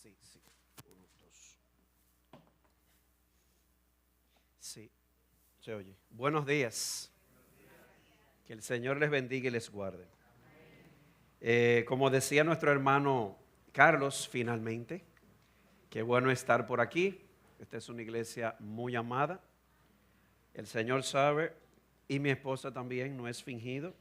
Sí, sí. Uno, dos. Sí, se oye. Buenos días. Que el Señor les bendiga y les guarde. Como decía nuestro hermano Carlos, finalmente, qué bueno estar por aquí. Esta es una iglesia muy amada. El Señor sabe, y mi esposa también, no es fingido,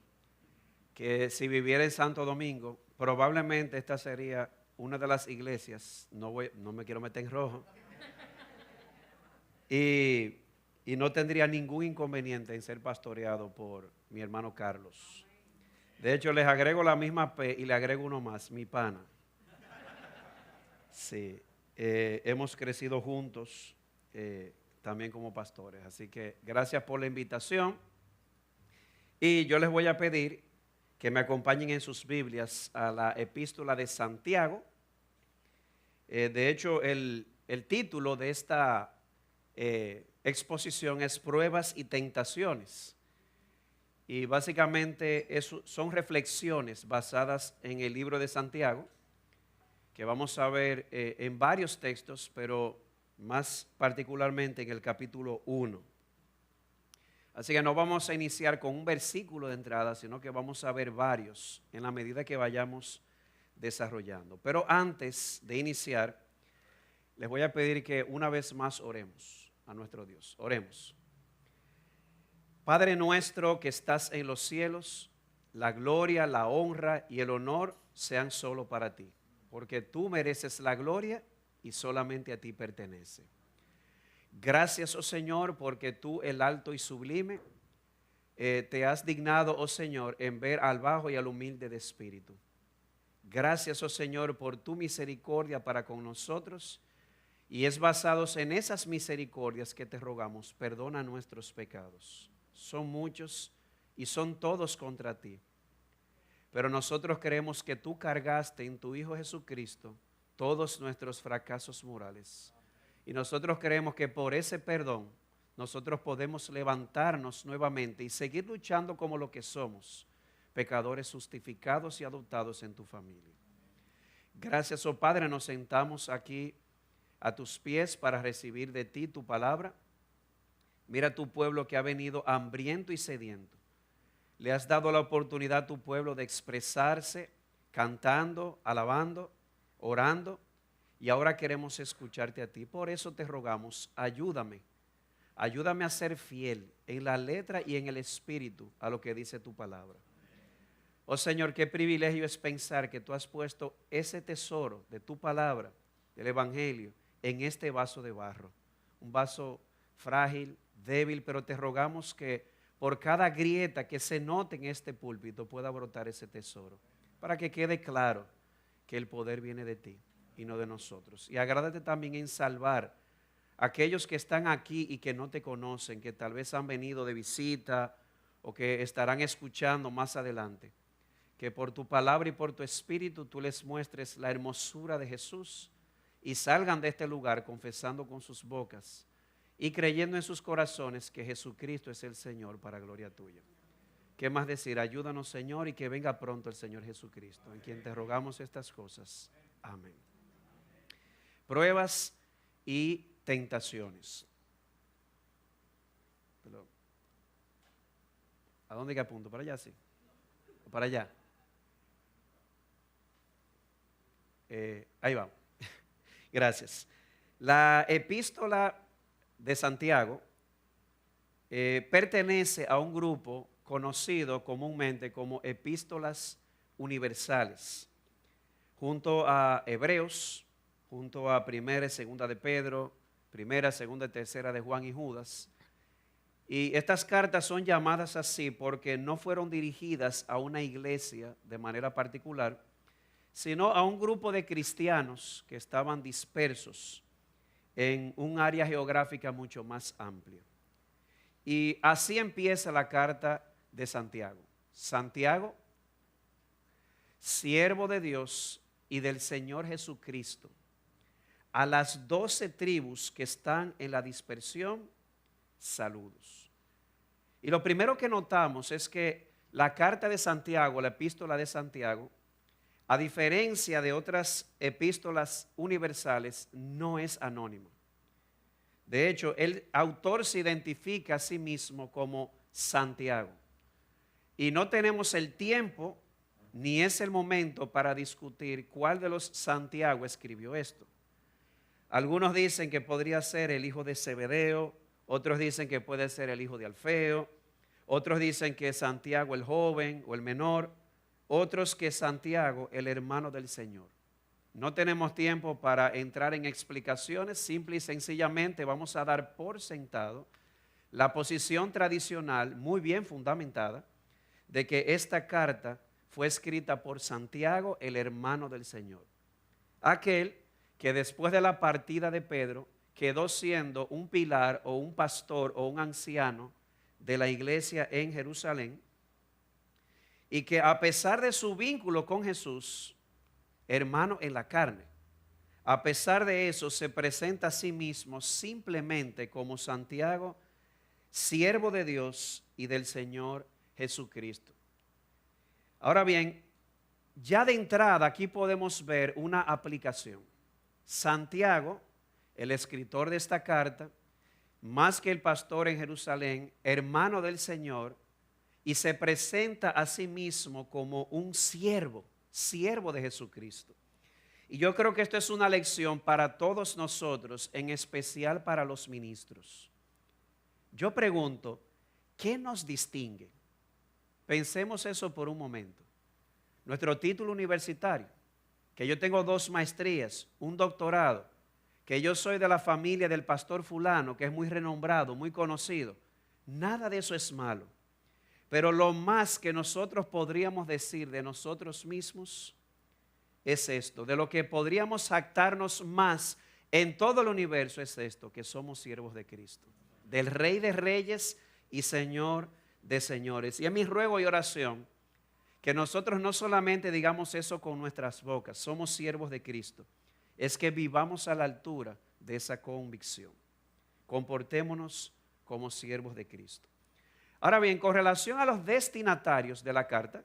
que si viviera en Santo Domingo, probablemente esta sería una de las iglesias, no me quiero meter en rojo, y no tendría ningún inconveniente en ser pastoreado por mi hermano Carlos. De hecho, les agrego la misma P y le agrego uno más, mi pana. Sí, hemos crecido juntos también como pastores. Así que gracias por la invitación. Y yo les voy a pedir que me acompañen en sus Biblias a la epístola de Santiago. De hecho, el título de esta exposición es Pruebas y Tentaciones. Y básicamente son reflexiones basadas en el libro de Santiago, que vamos a ver en varios textos, pero más particularmente en el capítulo 1. Así que no vamos a iniciar con un versículo de entrada, sino que vamos a ver varios en la medida que vayamos desarrollando. Pero antes de iniciar, les voy a pedir que una vez más oremos a nuestro Dios. Oremos. Padre nuestro que estás en los cielos, la gloria, la honra y el honor sean solo para ti, porque tú mereces la gloria y solamente a ti pertenece. Gracias, oh Señor, porque tú, el alto y sublime, te has dignado, oh Señor, en ver al bajo y al humilde de espíritu. Gracias, oh Señor, por tu misericordia para con nosotros, y es basados en esas misericordias que te rogamos, perdona nuestros pecados. Son muchos y son todos contra ti. Pero nosotros creemos que tú cargaste en tu Hijo Jesucristo todos nuestros fracasos morales. Y nosotros creemos que por ese perdón nosotros podemos levantarnos nuevamente y seguir luchando como lo que somos, pecadores justificados y adoptados en tu familia. Gracias, oh Padre, nos sentamos aquí a tus pies para recibir de ti tu palabra. Mira tu pueblo que ha venido hambriento y sediento. Le has dado la oportunidad a tu pueblo de expresarse, cantando, alabando, orando, y ahora queremos escucharte a ti. Por eso te rogamos, ayúdame a ser fiel en la letra y en el espíritu a lo que dice tu palabra. Oh Señor, qué privilegio es pensar que tú has puesto ese tesoro de tu palabra, del Evangelio, en este vaso de barro. Un vaso frágil, débil, pero te rogamos que por cada grieta que se note en este púlpito pueda brotar ese tesoro, para que quede claro que el poder viene de ti y no de nosotros. Y agrádate también en salvar a aquellos que están aquí y que no te conocen, que tal vez han venido de visita o que estarán escuchando más adelante. Que por tu palabra y por tu espíritu tú les muestres la hermosura de Jesús y salgan de este lugar confesando con sus bocas y creyendo en sus corazones que Jesucristo es el Señor para gloria tuya. ¿Qué más decir? Ayúdanos, Señor, y que venga pronto el Señor Jesucristo, en quien te rogamos estas cosas. Amén. Pruebas y tentaciones. ¿A dónde que apunto? ¿Para allá, sí? ¿O para allá? Ahí vamos. Gracias. La epístola de Santiago pertenece a un grupo conocido comúnmente como epístolas universales, junto a Hebreos, junto a Primera y Segunda de Pedro, Primera, Segunda y Tercera de Juan y Judas. Y estas cartas son llamadas así porque no fueron dirigidas a una iglesia de manera particular, sino a un grupo de cristianos que estaban dispersos en un área geográfica mucho más amplia. Y así empieza la carta de Santiago. Santiago, siervo de Dios y del Señor Jesucristo, a las 12 tribus que están en la dispersión, saludos. Y lo primero que notamos es que la carta de Santiago, la epístola de Santiago, a diferencia de otras epístolas universales, no es anónimo. De hecho, el autor se identifica a sí mismo como Santiago. Y no tenemos el tiempo ni es el momento para discutir cuál de los Santiago escribió esto. Algunos dicen que podría ser el hijo de Zebedeo, otros dicen que puede ser el hijo de Alfeo, otros dicen que es Santiago el joven o el menor, otros que Santiago el hermano del Señor. No tenemos tiempo para entrar en explicaciones, simple y sencillamente vamos a dar por sentado la posición tradicional muy bien fundamentada de que esta carta fue escrita por Santiago, el hermano del Señor. Aquel que después de la partida de Pedro quedó siendo un pilar o un pastor o un anciano de la iglesia en Jerusalén y que a pesar de su vínculo con Jesús, hermano en la carne, a pesar de eso se presenta a sí mismo simplemente como Santiago, siervo de Dios y del Señor Jesucristo. Ahora bien, ya de entrada aquí podemos ver una aplicación. Santiago, el escritor de esta carta, más que el pastor en Jerusalén, hermano del Señor, y se presenta a sí mismo como un siervo de Jesucristo. Y yo creo que esto es una lección para todos nosotros, en especial para los ministros. Yo pregunto, ¿qué nos distingue? Pensemos eso por un momento. Nuestro título universitario, que yo tengo 2 maestrías, un doctorado, que yo soy de la familia del pastor fulano, que es muy renombrado, muy conocido. Nada de eso es malo. Pero lo más que nosotros podríamos decir de nosotros mismos es esto. De lo que podríamos jactarnos más en todo el universo es esto, que somos siervos de Cristo, del Rey de Reyes y Señor de señores. Y es mi ruego y oración que nosotros no solamente digamos eso con nuestras bocas, somos siervos de Cristo, es que vivamos a la altura de esa convicción. Comportémonos como siervos de Cristo. Ahora bien, con relación a los destinatarios de la carta,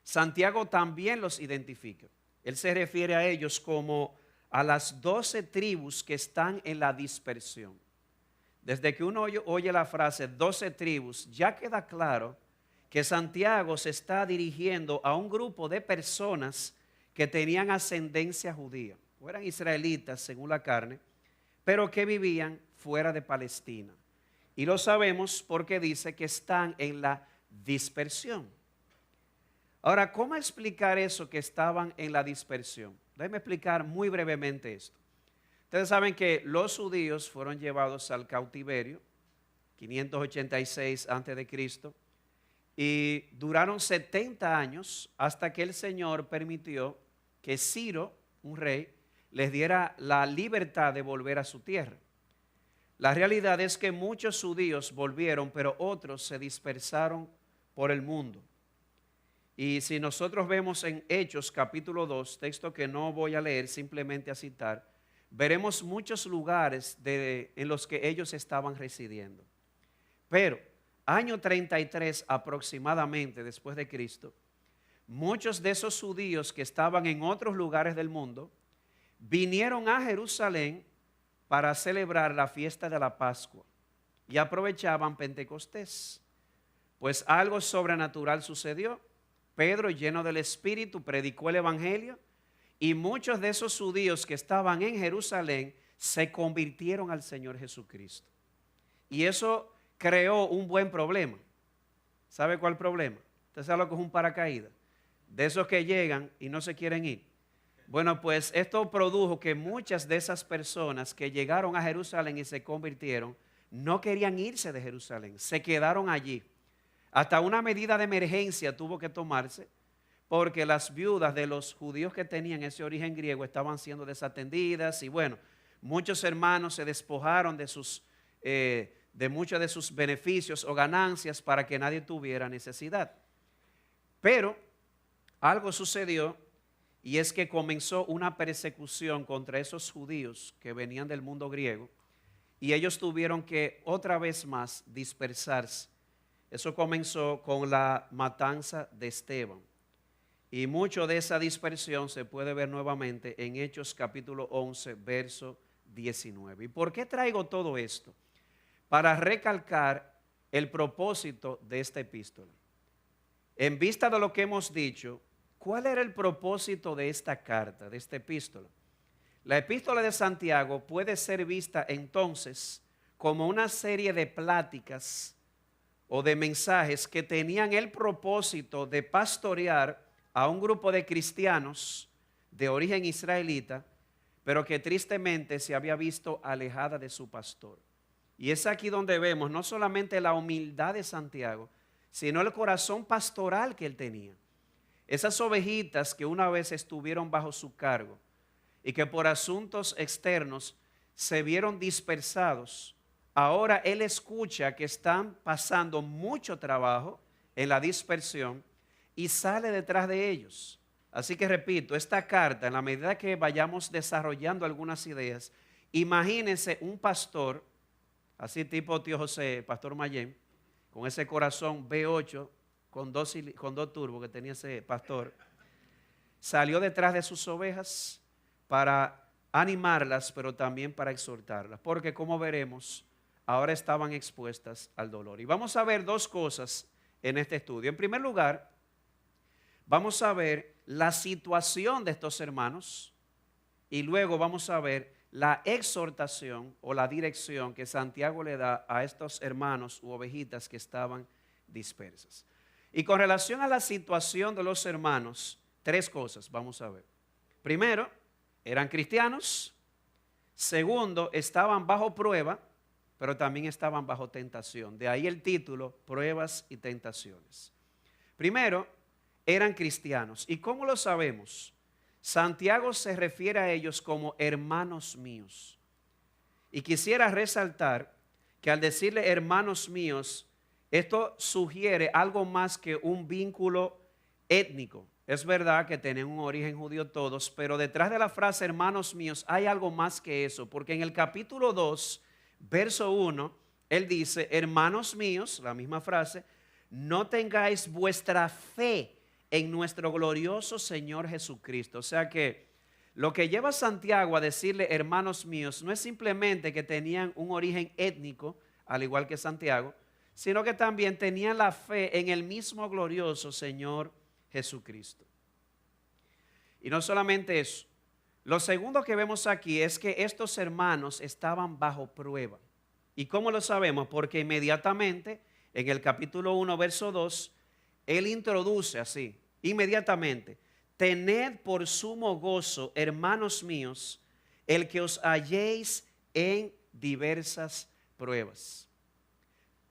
Santiago también los identifica. Él se refiere a ellos como a las 12 tribus que están en la dispersión. Desde que uno oye la frase 12 tribus, ya queda claro que Santiago se está dirigiendo a un grupo de personas que tenían ascendencia judía, o eran israelitas según la carne, pero que vivían fuera de Palestina. Y lo sabemos porque dice que están en la dispersión. Ahora, ¿cómo explicar eso que estaban en la dispersión? Déjenme explicar muy brevemente esto. Ustedes saben que los judíos fueron llevados al cautiverio, 586 a.C., y duraron 70 años hasta que el Señor permitió que Ciro, un rey, les diera la libertad de volver a su tierra. La realidad es que muchos judíos volvieron, pero otros se dispersaron por el mundo. Y si nosotros vemos en Hechos capítulo 2, texto que no voy a leer, simplemente a citar, veremos muchos lugares en los que ellos estaban residiendo. Pero, año 33 aproximadamente después de Cristo, muchos de esos judíos que estaban en otros lugares del mundo vinieron a Jerusalén para celebrar la fiesta de la Pascua y aprovechaban Pentecostés. Pues algo sobrenatural sucedió. Pedro, lleno del Espíritu, predicó el Evangelio y muchos de esos judíos que estaban en Jerusalén se convirtieron al Señor Jesucristo. Y eso creó un buen problema. ¿Sabe cuál problema? Usted sabe lo que es un paracaídas. De esos que llegan y no se quieren ir. Bueno, pues esto produjo que muchas de esas personas que llegaron a Jerusalén y se convirtieron, no querían irse de Jerusalén, se quedaron allí. Hasta una medida de emergencia tuvo que tomarse porque las viudas de los judíos que tenían ese origen griego estaban siendo desatendidas y bueno, muchos hermanos se despojaron de muchos de sus beneficios o ganancias para que nadie tuviera necesidad. Pero algo sucedió y es que comenzó una persecución contra esos judíos que venían del mundo griego y ellos tuvieron que otra vez más dispersarse. Eso comenzó con la matanza de Esteban. Y mucho de esa dispersión se puede ver nuevamente en Hechos capítulo 11, verso 19. ¿Y por qué traigo todo esto? Para recalcar el propósito de esta epístola. En vista de lo que hemos dicho, ¿cuál era el propósito de esta carta, de esta epístola? La epístola de Santiago puede ser vista entonces como una serie de pláticas o de mensajes que tenían el propósito de pastorear a un grupo de cristianos de origen israelita, pero que tristemente se había visto alejada de su pastor. Y es aquí donde vemos no solamente la humildad de Santiago, sino el corazón pastoral que él tenía. Esas ovejitas que una vez estuvieron bajo su cargo y que por asuntos externos se vieron dispersados, ahora él escucha que están pasando mucho trabajo en la dispersión y sale detrás de ellos. Así que repito, esta carta, en la medida que vayamos desarrollando algunas ideas, imagínense un pastor, así tipo tío José, pastor Mayén, con ese corazón V8, con dos turbos que tenía ese pastor, salió detrás de sus ovejas para animarlas, pero también para exhortarlas, porque como veremos, ahora estaban expuestas al dolor. Y vamos a ver dos cosas en este estudio. En primer lugar, vamos a ver la situación de estos hermanos y luego vamos a ver la exhortación o la dirección que Santiago le da a estos hermanos u ovejitas que estaban dispersas. Y con relación a la situación de los hermanos, tres cosas vamos a ver. Primero, eran cristianos. Segundo, estaban bajo prueba, pero también estaban bajo tentación. De ahí el título, Pruebas y Tentaciones. Primero, eran cristianos. ¿Y cómo lo sabemos? Santiago se refiere a ellos como hermanos míos. Y quisiera resaltar que al decirle hermanos míos, esto sugiere algo más que un vínculo étnico. Es verdad que tienen un origen judío todos, pero detrás de la frase hermanos míos hay algo más que eso, porque en el capítulo 2, verso 1, él dice, hermanos míos, la misma frase, no tengáis vuestra fe en nuestro glorioso Señor Jesucristo. O sea que lo que lleva a Santiago a decirle hermanos míos no es simplemente que tenían un origen étnico, al igual que Santiago, sino que también tenían la fe en el mismo glorioso Señor Jesucristo. Y no solamente eso, lo segundo que vemos aquí es que estos hermanos estaban bajo prueba. ¿Y cómo lo sabemos? Porque inmediatamente en el capítulo 1, verso 2, él introduce así, inmediatamente, tened por sumo gozo, hermanos míos, el que os halléis en diversas pruebas.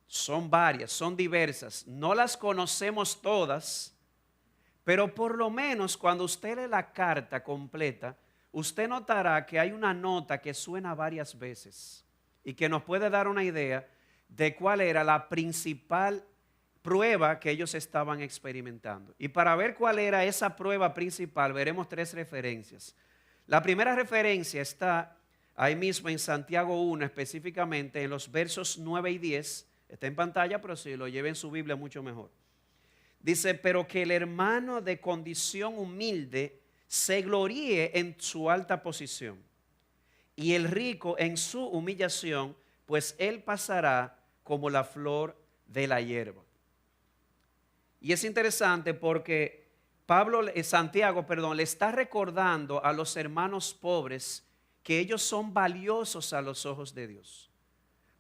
Son varias, son diversas, no las conocemos todas, pero por lo menos cuando usted lee la carta completa, usted notará que hay una nota que suena varias veces y que nos puede dar una idea de cuál era la principal prueba que ellos estaban experimentando. Y para ver cuál era esa prueba principal, veremos tres referencias. La primera referencia está ahí mismo en Santiago 1, específicamente en los versos 9 y 10. Está en pantalla, pero si lo lleva en su Biblia mucho mejor. Dice, pero que el hermano de condición humilde se gloríe en su alta posición y el rico en su humillación, pues él pasará como la flor de la hierba. Y es interesante porque Santiago le está recordando a los hermanos pobres que ellos son valiosos a los ojos de Dios.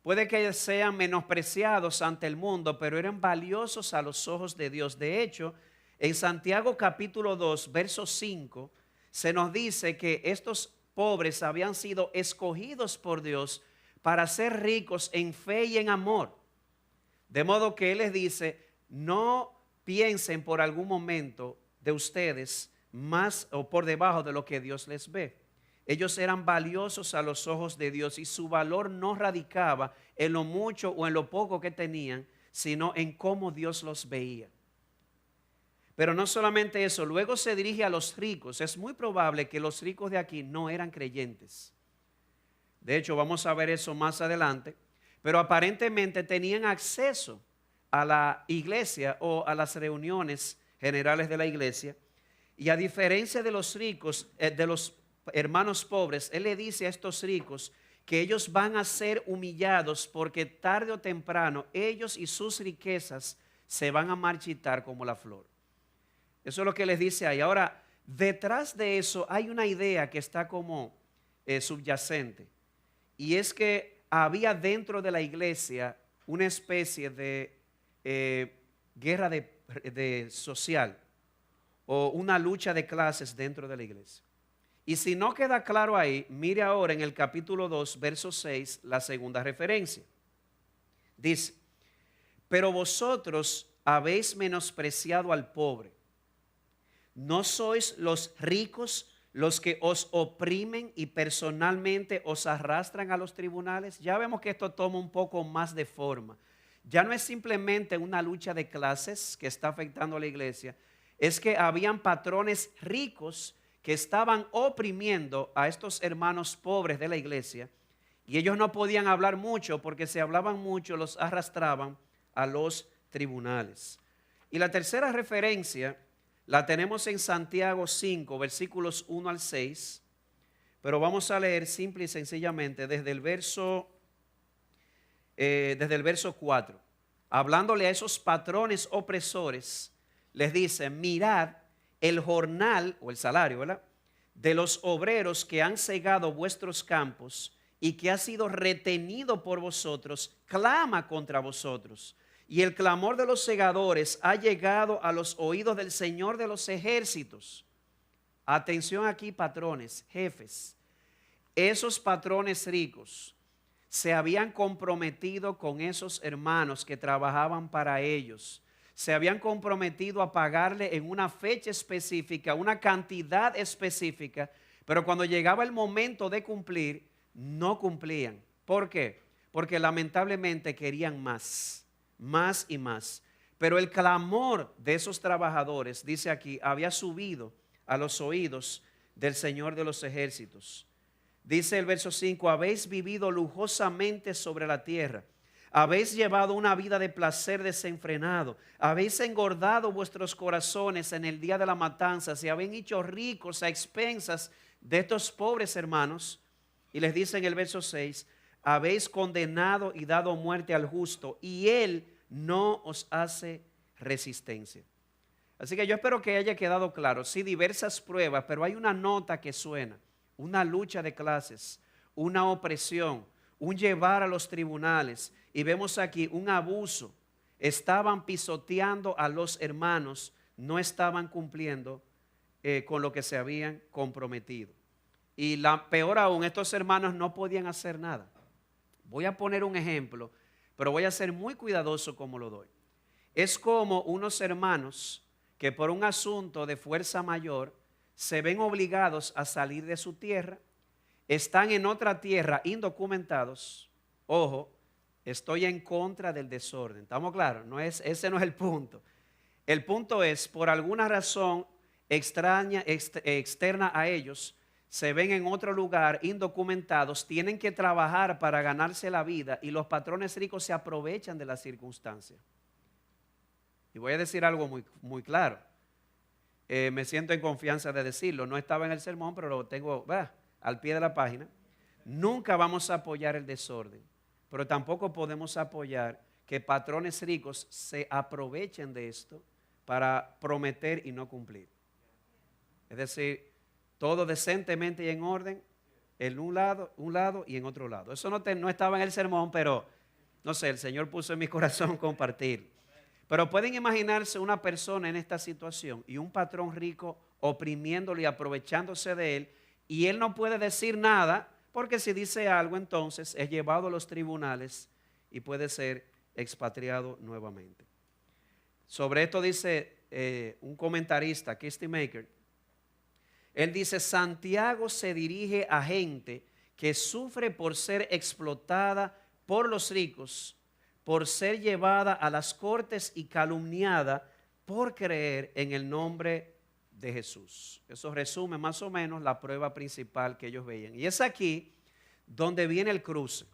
Puede que sean menospreciados ante el mundo, pero eran valiosos a los ojos de Dios. De hecho, en Santiago capítulo 2, verso 5, se nos dice que estos pobres habían sido escogidos por Dios para ser ricos en fe y en amor. De modo que Él les dice, no piensen por algún momento de ustedes más o por debajo de lo que Dios les ve. Ellos eran valiosos a los ojos de Dios y su valor no radicaba en lo mucho o en lo poco que tenían, sino en cómo Dios los veía. Pero no solamente eso, luego se dirige a los ricos. Es muy probable que los ricos de aquí no eran creyentes. De hecho, vamos a ver eso más adelante. Pero aparentemente tenían acceso a la iglesia o a las reuniones generales de la iglesia. Y a diferencia de los ricos, de los hermanos pobres, él le dice a estos ricos que ellos van a ser humillados porque tarde o temprano ellos y sus riquezas se van a marchitar como la flor. Eso es lo que les dice ahí. Ahora, detrás de eso hay una idea que está como subyacente. Y es que había dentro de la iglesia una especie de guerra social o una lucha de clases dentro de la iglesia. Y si no queda claro ahí, mire ahora en el capítulo 2, verso 6, la segunda referencia. Dice, pero vosotros habéis menospreciado al pobre. ¿No sois los ricos los que os oprimen y personalmente os arrastran a los tribunales? Ya vemos que esto toma un poco más de forma. Ya no es simplemente una lucha de clases que está afectando a la iglesia, es que habían patrones ricos que estaban oprimiendo a estos hermanos pobres de la iglesia y ellos no podían hablar mucho porque si hablaban mucho los arrastraban a los tribunales. Y la tercera referencia la tenemos en Santiago 5, versículos 1 al 6, pero vamos a leer simple y sencillamente desde el verso 4. Hablándole a esos patrones opresores, les dice, mirad el jornal o el salario, ¿verdad?, de los obreros que han cegado vuestros campos y que ha sido retenido por vosotros, clama contra vosotros. Y el clamor de los segadores ha llegado a los oídos del Señor de los ejércitos. Atención aquí, patrones, jefes. Esos patrones ricos se habían comprometido con esos hermanos que trabajaban para ellos. Se habían comprometido a pagarle en una fecha específica, una cantidad específica, pero cuando llegaba el momento de cumplir, no cumplían. ¿Por qué? Porque lamentablemente querían más y más. Pero el clamor de esos trabajadores, dice aquí, había subido a los oídos del Señor de los ejércitos. Dice el verso 5, habéis vivido lujosamente sobre la tierra. Habéis llevado una vida de placer desenfrenado. Habéis engordado vuestros corazones en el día de la matanza. Se habéis hecho ricos a expensas de estos pobres hermanos. Y les dice en el verso 6, habéis condenado y dado muerte al justo, y él no os hace resistencia. Así que yo espero que haya quedado claro. Sí, diversas pruebas, pero hay una nota que suena. Una lucha de clases, una opresión, un llevar a los tribunales. Y vemos aquí un abuso. Estaban pisoteando a los hermanos, no estaban cumpliendo con lo que se habían comprometido. Y peor aún, estos hermanos no podían hacer nada. Voy a poner un ejemplo, pero voy a ser muy cuidadoso como lo doy. Es como unos hermanos que por un asunto de fuerza mayor se ven obligados a salir de su tierra, están en otra tierra indocumentados. Ojo, estoy en contra del desorden. ¿Estamos claros? Ese no es el punto. El punto es, por alguna razón extraña, externa a ellos, se ven en otro lugar indocumentados, tienen que trabajar para ganarse la vida y los patrones ricos se aprovechan de las circunstancias. Y voy a decir algo muy, muy claro. Me siento en confianza de decirlo. No estaba en el sermón, pero lo tengo al pie de la página. Nunca vamos a apoyar el desorden, pero tampoco podemos apoyar que patrones ricos se aprovechen de esto para prometer y no cumplir. Es decir, todo decentemente y en orden, en un lado y en otro lado. Eso no estaba en el sermón, pero no sé, el Señor puso en mi corazón compartir. Pero pueden imaginarse una persona en esta situación y un patrón rico oprimiéndolo y aprovechándose de él, y él no puede decir nada, porque si dice algo entonces es llevado a los tribunales y puede ser expatriado nuevamente. Sobre esto dice un comentarista, Kirsty Maker. Él dice, Santiago se dirige a gente que sufre por ser explotada por los ricos, por ser llevada a las cortes y calumniada por creer en el nombre de Jesús. Eso resume más o menos la prueba principal que ellos veían. Y es aquí donde viene el cruce.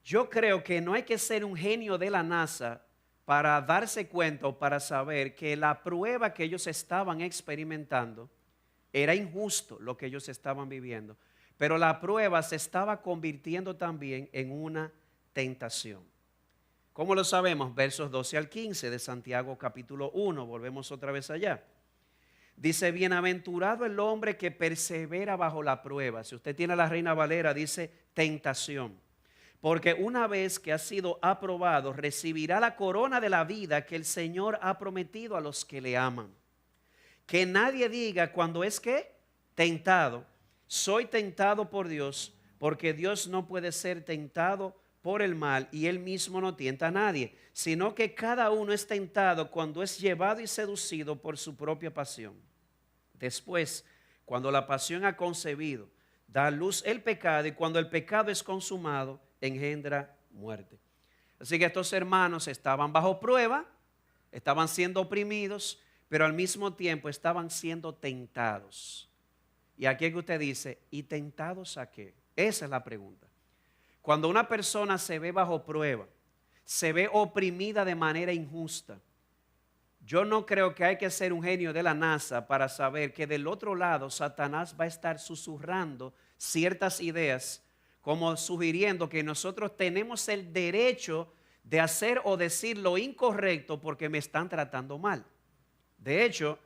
Yo creo que no hay que ser un genio de la NASA para darse cuenta o para saber que la prueba que ellos estaban experimentando era injusto lo que ellos estaban viviendo, pero la prueba se estaba convirtiendo también en una tentación. ¿Cómo lo sabemos? Versos 12 al 15 de Santiago capítulo 1, volvemos otra vez allá. Dice, bienaventurado el hombre que persevera bajo la prueba. Si usted tiene la Reina Valera, dice tentación. Porque una vez que ha sido aprobado, recibirá la corona de la vida que el Señor ha prometido a los que le aman. Que nadie diga cuando es que tentado, soy tentado por Dios, porque Dios no puede ser tentado por el mal y él mismo no tienta a nadie, sino que cada uno es tentado cuando es llevado y seducido por su propia pasión. Después, cuando la pasión ha concebido, da a luz el pecado, y cuando el pecado es consumado, engendra muerte. Así que estos hermanos estaban bajo prueba, estaban siendo oprimidos, pero al mismo tiempo estaban siendo tentados. Y aquí es que usted dice, ¿y tentados a qué? Esa es la pregunta. Cuando una persona se ve bajo prueba, se ve oprimida de manera injusta, yo no creo que hay que ser un genio de la NASA para saber que del otro lado Satanás va a estar susurrando ciertas ideas, como sugiriendo que nosotros tenemos el derecho de hacer o decir lo incorrecto porque me están tratando mal. De hecho,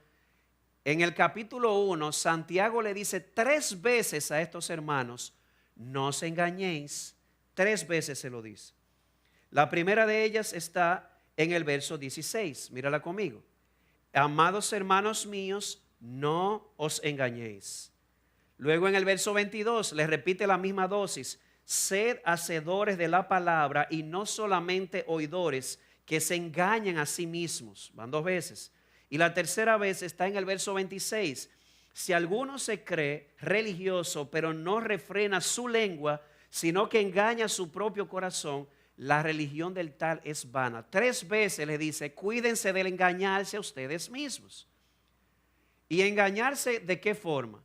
en el capítulo 1, Santiago le dice 3 veces a estos hermanos, no os engañéis. 3 veces se lo dice. La primera de ellas está en el verso 16. Mírala conmigo. Amados hermanos míos, no os engañéis. Luego en el verso 22 le repite la misma dosis. Sed hacedores de la palabra y no solamente oidores que se engañan a sí mismos. Van 2 veces. Y la tercera vez está en el verso 26. Si alguno se cree religioso pero no refrena su lengua, sino que engaña su propio corazón, la religión del tal es vana. 3 veces le dice, cuídense del engañarse a ustedes mismos. ¿Y engañarse de qué forma?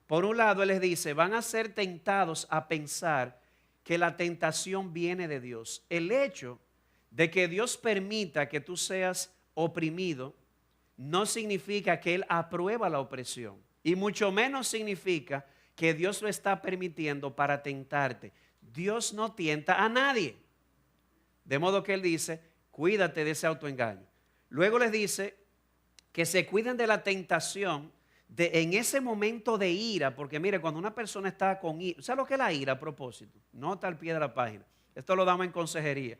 Por un lado, él les dice, van a ser tentados a pensar que la tentación viene de Dios. El hecho de que Dios permita que tú seas oprimido no significa que Él aprueba la opresión. Y mucho menos significa que Dios lo está permitiendo para tentarte. Dios no tienta a nadie. De modo que Él dice, cuídate de ese autoengaño. Luego les dice que se cuiden de la tentación en ese momento de ira, porque mire, cuando una persona está con ira, ¿sabe lo que es la ira a propósito? Nota al pie de la página. Esto lo damos en consejería.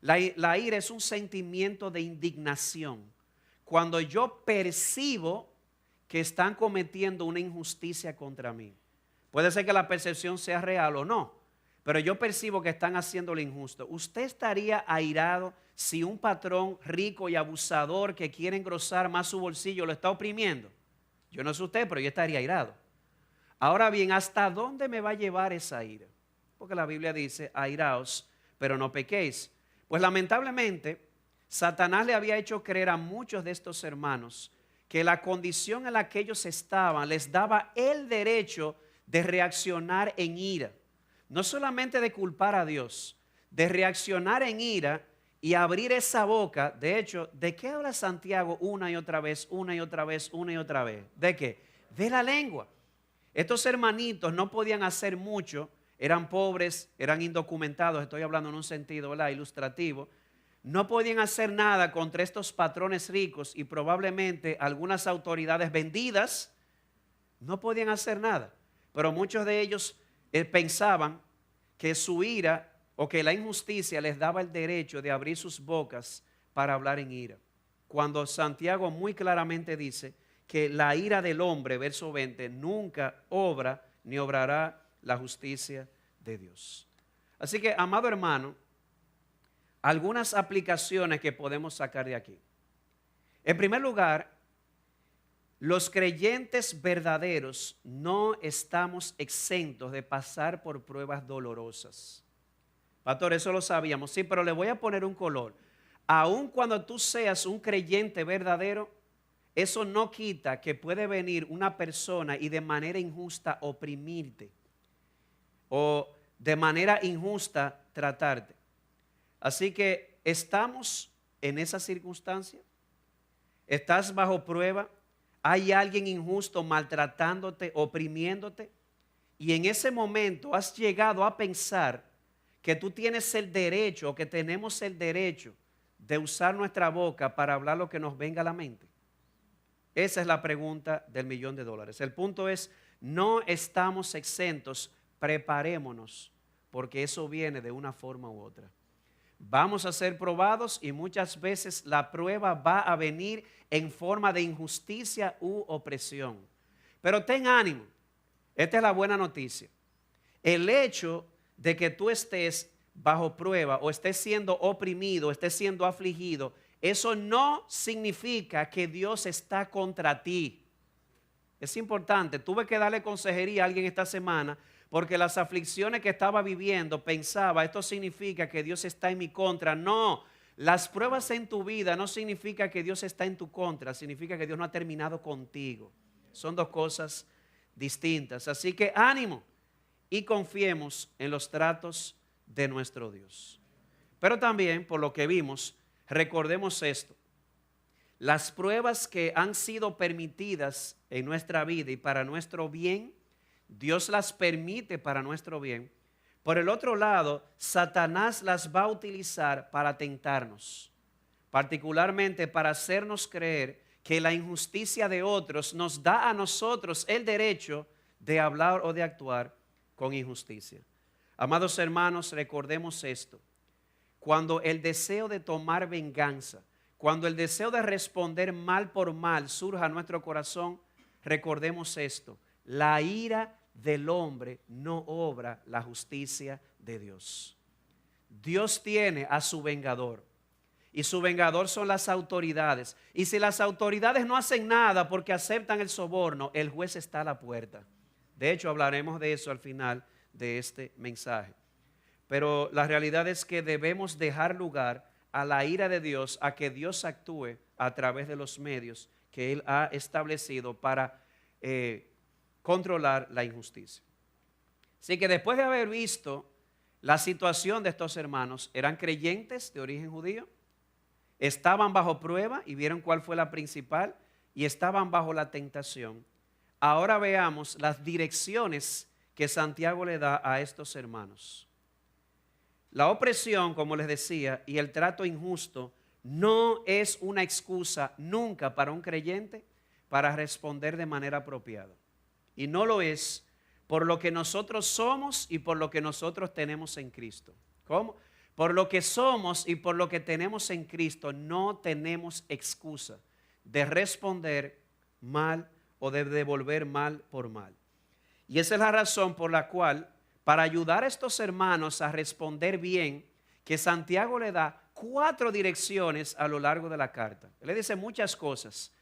La ira es un sentimiento de indignación. Cuando yo percibo que están cometiendo una injusticia contra mí. Puede ser que la percepción sea real o no, pero yo percibo que están haciendo lo injusto. ¿Usted estaría airado si un patrón rico y abusador que quiere engrosar más su bolsillo lo está oprimiendo? Yo no sé usted, pero yo estaría airado. Ahora bien, ¿hasta dónde me va a llevar esa ira? Porque la Biblia dice, airaos, pero no pequéis. Pues lamentablemente, Satanás le había hecho creer a muchos de estos hermanos que la condición en la que ellos estaban les daba el derecho de reaccionar en ira. No solamente de culpar a Dios, de reaccionar en ira y abrir esa boca. De hecho, ¿de qué habla Santiago una y otra vez, una y otra vez, una y otra vez? ¿De qué? De la lengua. Estos hermanitos no podían hacer mucho, eran pobres, eran indocumentados, estoy hablando en un sentido, ¿verdad?, ilustrativo. No podían hacer nada contra estos patrones ricos y probablemente algunas autoridades vendidas no podían hacer nada. Pero muchos de ellos pensaban que su ira o que la injusticia les daba el derecho de abrir sus bocas para hablar en ira. Cuando Santiago muy claramente dice que la ira del hombre, verso 20, nunca obra ni obrará la justicia de Dios. Así que, amado hermano, algunas aplicaciones que podemos sacar de aquí. En primer lugar, los creyentes verdaderos no estamos exentos de pasar por pruebas dolorosas. Pastor, eso lo sabíamos, sí, pero le voy a poner un color. Aun cuando tú seas un creyente verdadero, eso no quita que puede venir una persona y de manera injusta oprimirte o de manera injusta tratarte. Así que estamos en esa circunstancia? ¿Estás bajo prueba? ¿Hay alguien injusto maltratándote, oprimiéndote? Y en ese momento has llegado a pensar que tú tienes el derecho, o que tenemos el derecho de usar nuestra boca para hablar lo que nos venga a la mente. Esa es la pregunta del $1.000.000. El punto es, no estamos exentos, preparémonos, porque eso viene de una forma u otra. Vamos a ser probados y muchas veces la prueba va a venir en forma de injusticia u opresión. Pero ten ánimo, esta es la buena noticia. El hecho de que tú estés bajo prueba o estés siendo oprimido, estés siendo afligido, eso no significa que Dios está contra ti. Es importante, tuve que darle consejería a alguien esta semana porque las aflicciones que estaba viviendo pensaba, esto significa que Dios está en mi contra. No, las pruebas en tu vida no significa que Dios está en tu contra, significa que Dios no ha terminado contigo. Son dos cosas distintas. Así que ánimo y confiemos en los tratos de nuestro Dios. Pero también, por lo que vimos, recordemos esto. Las pruebas que han sido permitidas en nuestra vida y para nuestro bien, Dios las permite para nuestro bien. Por el otro lado, Satanás las va a utilizar para tentarnos, particularmente para hacernos creer que la injusticia de otros nos da a nosotros el derecho de hablar o de actuar con injusticia. Amados hermanos, recordemos esto. Cuando el deseo de tomar venganza, cuando el deseo de responder mal por mal surja a nuestro corazón, recordemos esto: la ira del hombre no obra la justicia de Dios. Dios tiene a su vengador y su vengador son las autoridades. Y si las autoridades no hacen nada porque aceptan el soborno, el juez está a la puerta. De hecho, hablaremos de eso al final de este mensaje. Pero la realidad es que debemos dejar lugar a la ira de Dios, a que Dios actúe a través de los medios que Él ha establecido para controlar la injusticia. Así que después de haber visto la situación de estos hermanos, eran creyentes de origen judío, estaban bajo prueba y vieron cuál fue la principal y estaban bajo la tentación. Ahora veamos las direcciones que Santiago le da a estos hermanos. La opresión, como les decía, y el trato injusto no es una excusa nunca para un creyente para responder de manera apropiada. Y no lo es por lo que nosotros somos y por lo que nosotros tenemos en Cristo. ¿Cómo? Por lo que somos y por lo que tenemos en Cristo no tenemos excusa de responder mal o de devolver mal por mal. Y esa es la razón por la cual, para ayudar a estos hermanos a responder bien, que Santiago le da 4 direcciones a lo largo de la carta. Él le dice muchas cosas,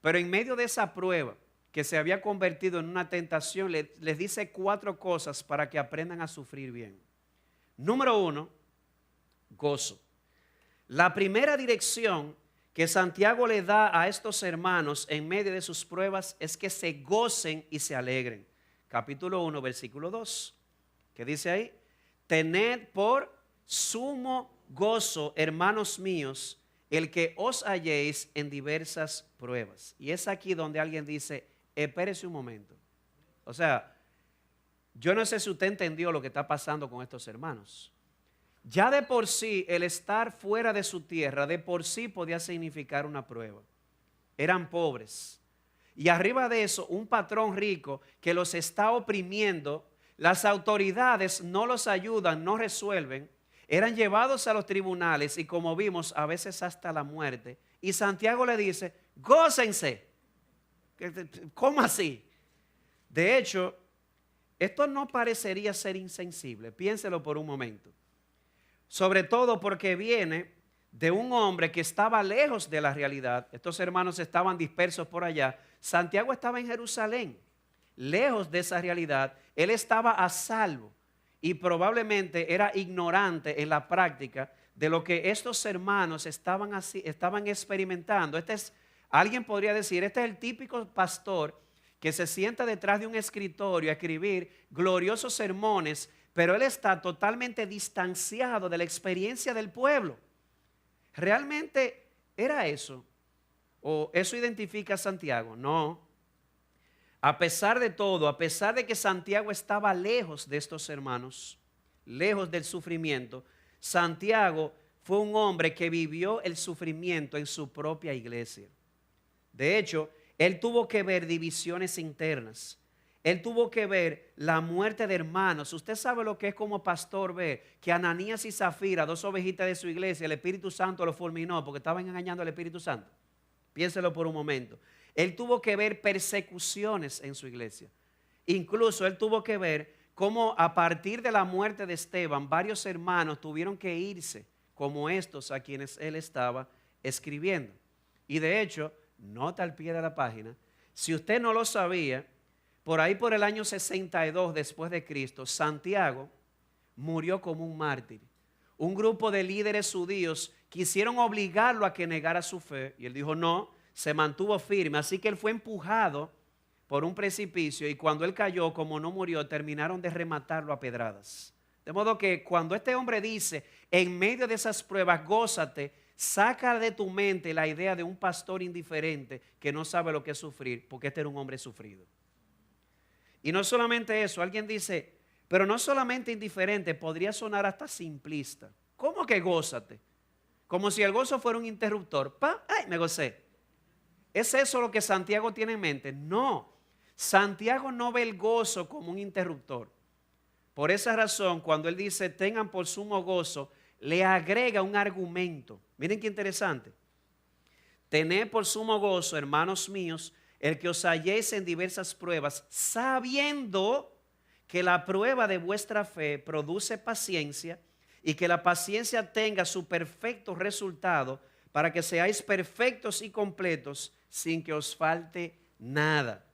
pero en medio de esa prueba que se había convertido en una tentación, les dice 4 cosas para que aprendan a sufrir bien. Número 1, gozo. La primera dirección que Santiago le da a estos hermanos en medio de sus pruebas es que se gocen y se alegren. Capítulo 1, versículo 2. ¿Qué dice ahí? Tened por sumo gozo, hermanos míos, el que os halléis en diversas pruebas. Y es aquí donde alguien dice, espérese un momento. O sea, yo no sé si usted entendió lo que está pasando con estos hermanos. Ya de por sí, el estar fuera de su tierra, de por sí podía significar una prueba. Eran pobres. Y arriba de eso, un patrón rico que los está oprimiendo. Las autoridades no los ayudan, no resuelven. Eran llevados a los tribunales y, como vimos, a veces hasta la muerte. Y Santiago le dice, gócense. ¿Cómo así? De hecho, esto no parecería ser insensible. Piénselo por un momento. Sobre todo porque viene de un hombre que estaba lejos de la realidad. Estos hermanos estaban dispersos por allá. Santiago estaba en Jerusalén, lejos de esa realidad. Él estaba a salvo y probablemente era ignorante en la práctica de lo que estos hermanos estaban experimentando. Alguien podría decir, este es el típico pastor que se sienta detrás de un escritorio a escribir gloriosos sermones, pero él está totalmente distanciado de la experiencia del pueblo. ¿realmente era eso? ¿O eso identifica a Santiago? No. A pesar de todo, a pesar de que Santiago estaba lejos de estos hermanos, lejos del sufrimiento, Santiago fue un hombre que vivió el sufrimiento en su propia iglesia. De hecho, él tuvo que ver divisiones internas. Él tuvo que ver la muerte de hermanos. Usted sabe lo que es como pastor ver que Ananías y Zafira, dos ovejitas de su iglesia, el Espíritu Santo los fulminó porque estaban engañando al Espíritu Santo. Piénselo por un momento. Él tuvo que ver persecuciones en su iglesia. Incluso él tuvo que ver cómo a partir de la muerte de Esteban, varios hermanos tuvieron que irse, como estos a quienes él estaba escribiendo. Y de hecho, nota al pie de la página, si usted no lo sabía, por ahí por el año 62 después de Cristo, Santiago murió como un mártir. Un grupo de líderes judíos quisieron obligarlo a que negara su fe y él dijo no, se mantuvo firme, así que él fue empujado por un precipicio y cuando él cayó, como no murió, terminaron de rematarlo a pedradas. De modo que cuando este hombre dice, en medio de esas pruebas, gózate, saca de tu mente la idea de un pastor indiferente que no sabe lo que es sufrir, porque este era un hombre sufrido. Y no solamente eso, alguien dice, pero no solamente indiferente, podría sonar hasta simplista. ¿Cómo que gózate? Como si el gozo fuera un interruptor. ¡Pam! ¡Ay, me gocé! ¿Es eso lo que Santiago tiene en mente? No, Santiago no ve el gozo como un interruptor. Por esa razón, cuando él dice, tengan por sumo gozo, le agrega un argumento. Miren qué interesante. Tened por sumo gozo, hermanos míos, el que os halléis en diversas pruebas, sabiendo que la prueba de vuestra fe produce paciencia y que la paciencia tenga su perfecto resultado para que seáis perfectos y completos sin que os falte nada.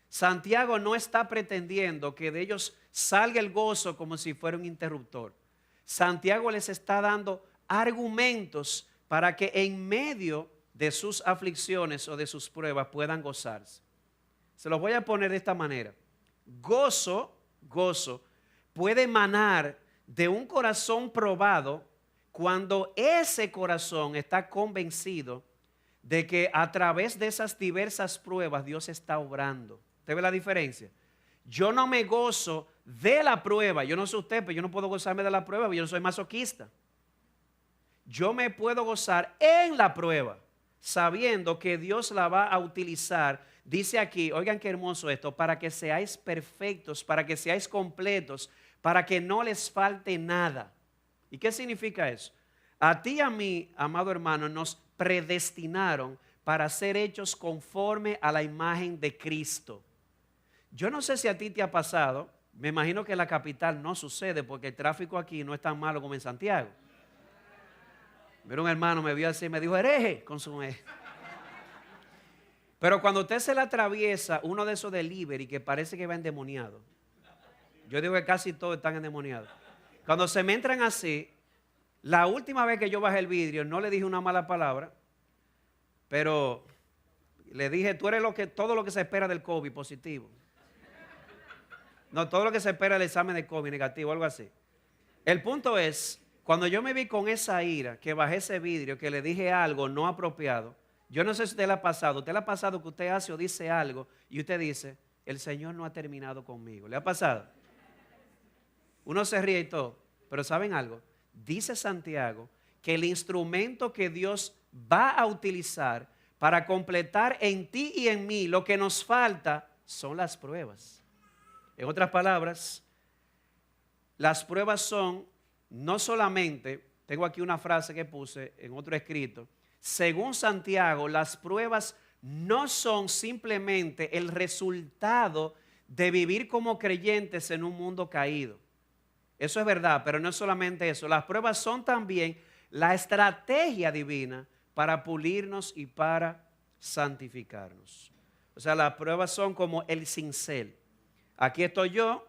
Santiago no está pretendiendo que de ellos salga el gozo como si fuera un interruptor. Santiago les está dando argumentos para que en medio de sus aflicciones o de sus pruebas puedan gozarse. Se los voy a poner de esta manera. Gozo puede emanar de un corazón probado cuando ese corazón está convencido de que a través de esas diversas pruebas Dios está obrando. ¿Usted ve la diferencia? Yo no me gozo de la prueba. Yo no sé usted, pero yo no puedo gozarme de la prueba porque yo no soy masoquista. Yo me puedo gozar en la prueba, sabiendo que Dios la va a utilizar. Dice aquí, oigan qué hermoso esto, para que seáis perfectos, para que seáis completos, para que no les falte nada. ¿Y qué significa eso? A ti y a mí, amado hermano, nos predestinaron para ser hechos conforme a la imagen de Cristo. Yo no sé si a ti te ha pasado, me imagino que en la capital no sucede porque el tráfico aquí no es tan malo como en Santiago. Mira, un hermano me vio así y me dijo, hereje, con su eje. Pero cuando usted se le atraviesa uno de esos delivery que parece que va endemoniado, yo digo que casi todos están endemoniados. Cuando se me entran así, la última vez que yo bajé el vidrio no le dije una mala palabra, pero le dije, tú eres todo lo que se espera del COVID positivo. No, todo lo que se espera del examen de COVID negativo, algo así. El punto es, cuando yo me vi con esa ira, que bajé ese vidrio, que le dije algo no apropiado, yo no sé si usted le ha pasado que usted hace o dice algo y usted dice, el Señor no ha terminado conmigo. ¿Le ha pasado? Uno se ríe y todo, pero ¿saben algo? Dice Santiago que el instrumento que Dios va a utilizar para completar en ti y en mí lo que nos falta son las pruebas. En otras palabras, las pruebas son no solamente, tengo aquí una frase que puse en otro escrito, según Santiago, las pruebas no son simplemente el resultado de vivir como creyentes en un mundo caído. Eso es verdad, pero no es solamente eso. Las pruebas son también la estrategia divina para pulirnos y para santificarnos. O sea, las pruebas son como el cincel. Aquí estoy yo,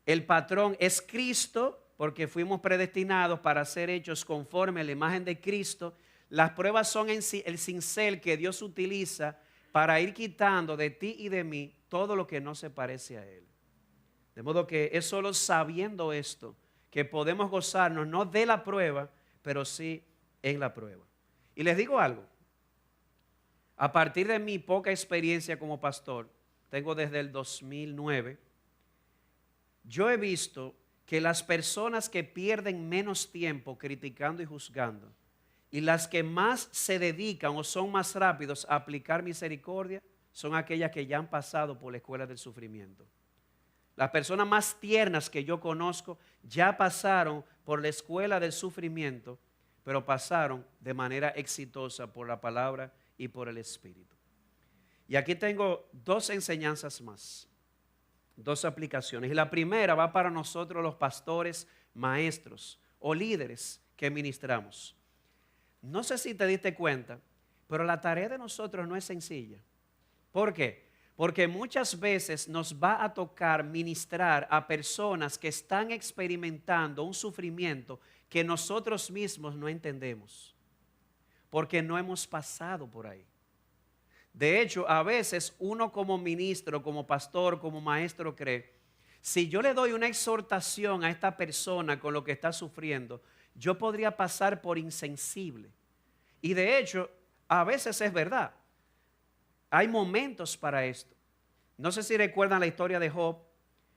el patrón es Cristo, porque fuimos predestinados para ser hechos conforme a la imagen de Cristo. Las pruebas son el cincel que Dios utiliza para ir quitando de ti y de mí todo lo que no se parece a Él. De modo que es solo sabiendo esto que podemos gozarnos no de la prueba, pero sí en la prueba. Y les digo algo, a partir de mi poca experiencia como pastor, tengo desde el 2009, yo he visto que las personas que pierden menos tiempo criticando y juzgando y las que más se dedican o son más rápidos a aplicar misericordia son aquellas que ya han pasado por la escuela del sufrimiento. Las personas más tiernas que yo conozco ya pasaron por la escuela del sufrimiento, pero pasaron de manera exitosa por la palabra y por el Espíritu. Y aquí tengo dos enseñanzas más, dos aplicaciones. Y la primera va para nosotros los pastores, maestros o líderes que ministramos. No sé si te diste cuenta, pero la tarea de nosotros no es sencilla. ¿Por qué? Porque muchas veces nos va a tocar ministrar a personas que están experimentando un sufrimiento que nosotros mismos no entendemos, porque no hemos pasado por ahí. De hecho, a veces uno como ministro, como pastor, como maestro cree, si yo le doy una exhortación a esta persona con lo que está sufriendo, yo podría pasar por insensible. Y de hecho, a veces es verdad. Hay momentos para esto. No sé si recuerdan la historia de Job.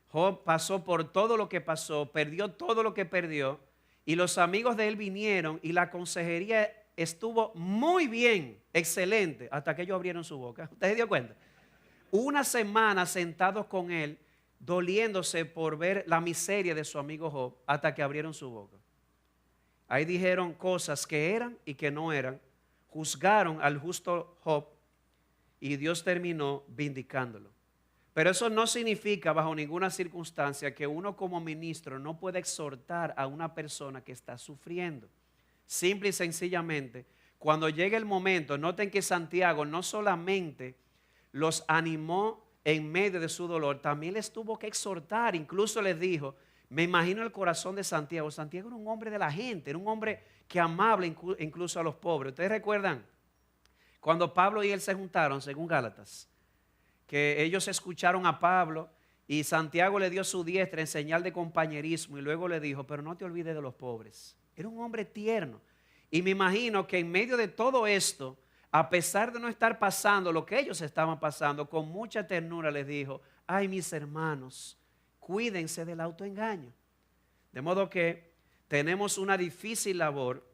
Job pasó por todo lo que pasó, perdió todo lo que perdió, y los amigos de él vinieron y la consejería estuvo muy bien, excelente, hasta que ellos abrieron su boca. ¿Usted se dio cuenta? Una semana sentados con él, doliéndose por ver la miseria de su amigo Job, hasta que abrieron su boca. Ahí dijeron cosas que eran y que no eran, juzgaron al justo Job y Dios terminó vindicándolo. Pero eso no significa bajo ninguna circunstancia que uno como ministro no pueda exhortar a una persona que está sufriendo. Simple y sencillamente, cuando llegue el momento, noten que Santiago no solamente los animó en medio de su dolor, también les tuvo que exhortar. Incluso les dijo, me imagino el corazón de Santiago. Santiago era un hombre de la gente, era un hombre que amaba incluso a los pobres. ¿Ustedes recuerdan cuando Pablo y él se juntaron, según Gálatas? Que ellos escucharon a Pablo y Santiago le dio su diestra en señal de compañerismo y luego le dijo, pero no te olvides de los pobres. Era un hombre tierno. Y me imagino que en medio de todo esto, a pesar de no estar pasando lo que ellos estaban pasando, con mucha ternura les dijo, ay mis hermanos, cuídense del autoengaño. De modo que tenemos una difícil labor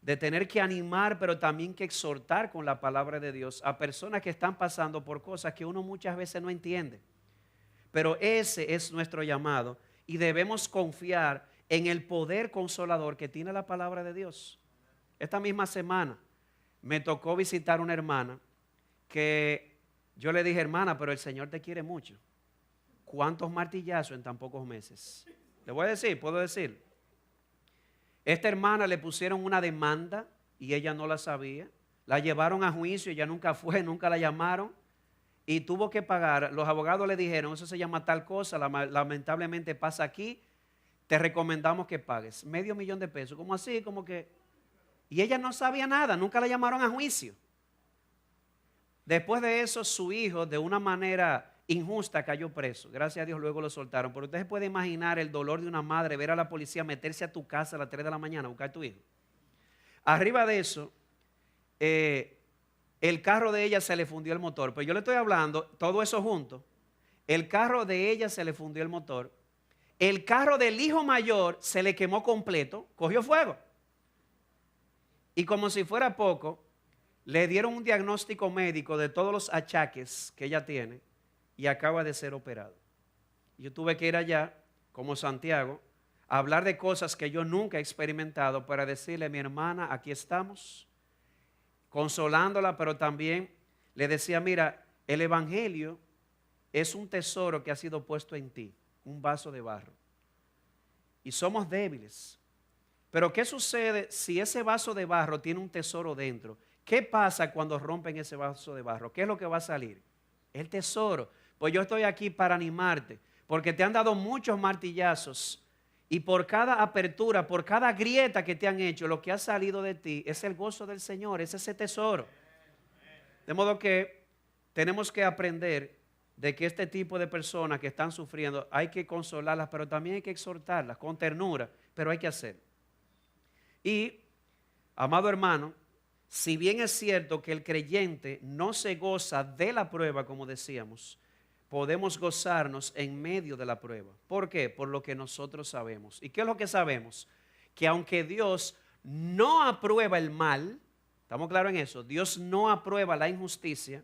de tener que animar, pero también que exhortar con la palabra de Dios a personas que están pasando por cosas que uno muchas veces no entiende. Pero ese es nuestro llamado y debemos confiar en el poder consolador que tiene la palabra de Dios. Esta misma semana me tocó visitar una hermana que yo le dije, hermana, pero el Señor te quiere mucho. ¿Cuántos martillazos en tan pocos meses? Le voy a decir, puedo decir. Esta hermana le pusieron una demanda y ella no la sabía. La llevaron a juicio, ella nunca fue, nunca la llamaron y tuvo que pagar. Los abogados le dijeron, eso se llama tal cosa, lamentablemente pasa aquí, te recomendamos que pagues $500,000. ¿Cómo así? Como que... Y ella no sabía nada, nunca la llamaron a juicio. Después de eso, su hijo, de una manera injusta, cayó preso. Gracias a Dios luego lo soltaron. Pero usted se puede imaginar el dolor de una madre, ver a la policía meterse a tu casa a las 3 de la mañana a buscar a tu hijo. Arriba de eso, el carro de ella se le fundió el motor. Pero yo le estoy hablando, todo eso junto. El carro de ella se le fundió el motor. El carro del hijo mayor se le quemó completo, cogió fuego. Y como si fuera poco, le dieron un diagnóstico médico de todos los achaques que ella tiene y acaba de ser operado. Yo tuve que ir allá, como Santiago, a hablar de cosas que yo nunca he experimentado para decirle, mi hermana, aquí estamos, consolándola, pero también le decía, mira, el evangelio es un tesoro que ha sido puesto en ti, un vaso de barro. Y somos débiles. Pero ¿qué sucede si ese vaso de barro tiene un tesoro dentro? ¿Qué pasa cuando rompen ese vaso de barro? ¿Qué es lo que va a salir? El tesoro. Pues yo estoy aquí para animarte, porque te han dado muchos martillazos y por cada apertura, por cada grieta que te han hecho, lo que ha salido de ti es el gozo del Señor, es ese tesoro. De modo que tenemos que aprender de que este tipo de personas que están sufriendo hay que consolarlas, pero también hay que exhortarlas con ternura, pero hay que hacerlo. Y Amado hermano, si bien es cierto que el creyente no se goza de la prueba, como decíamos, podemos gozarnos en medio de la prueba. ¿Por qué? Por lo que nosotros sabemos. ¿Y qué es lo que sabemos? Que aunque Dios no aprueba el mal, ¿estamos claros en eso? Dios no aprueba la injusticia,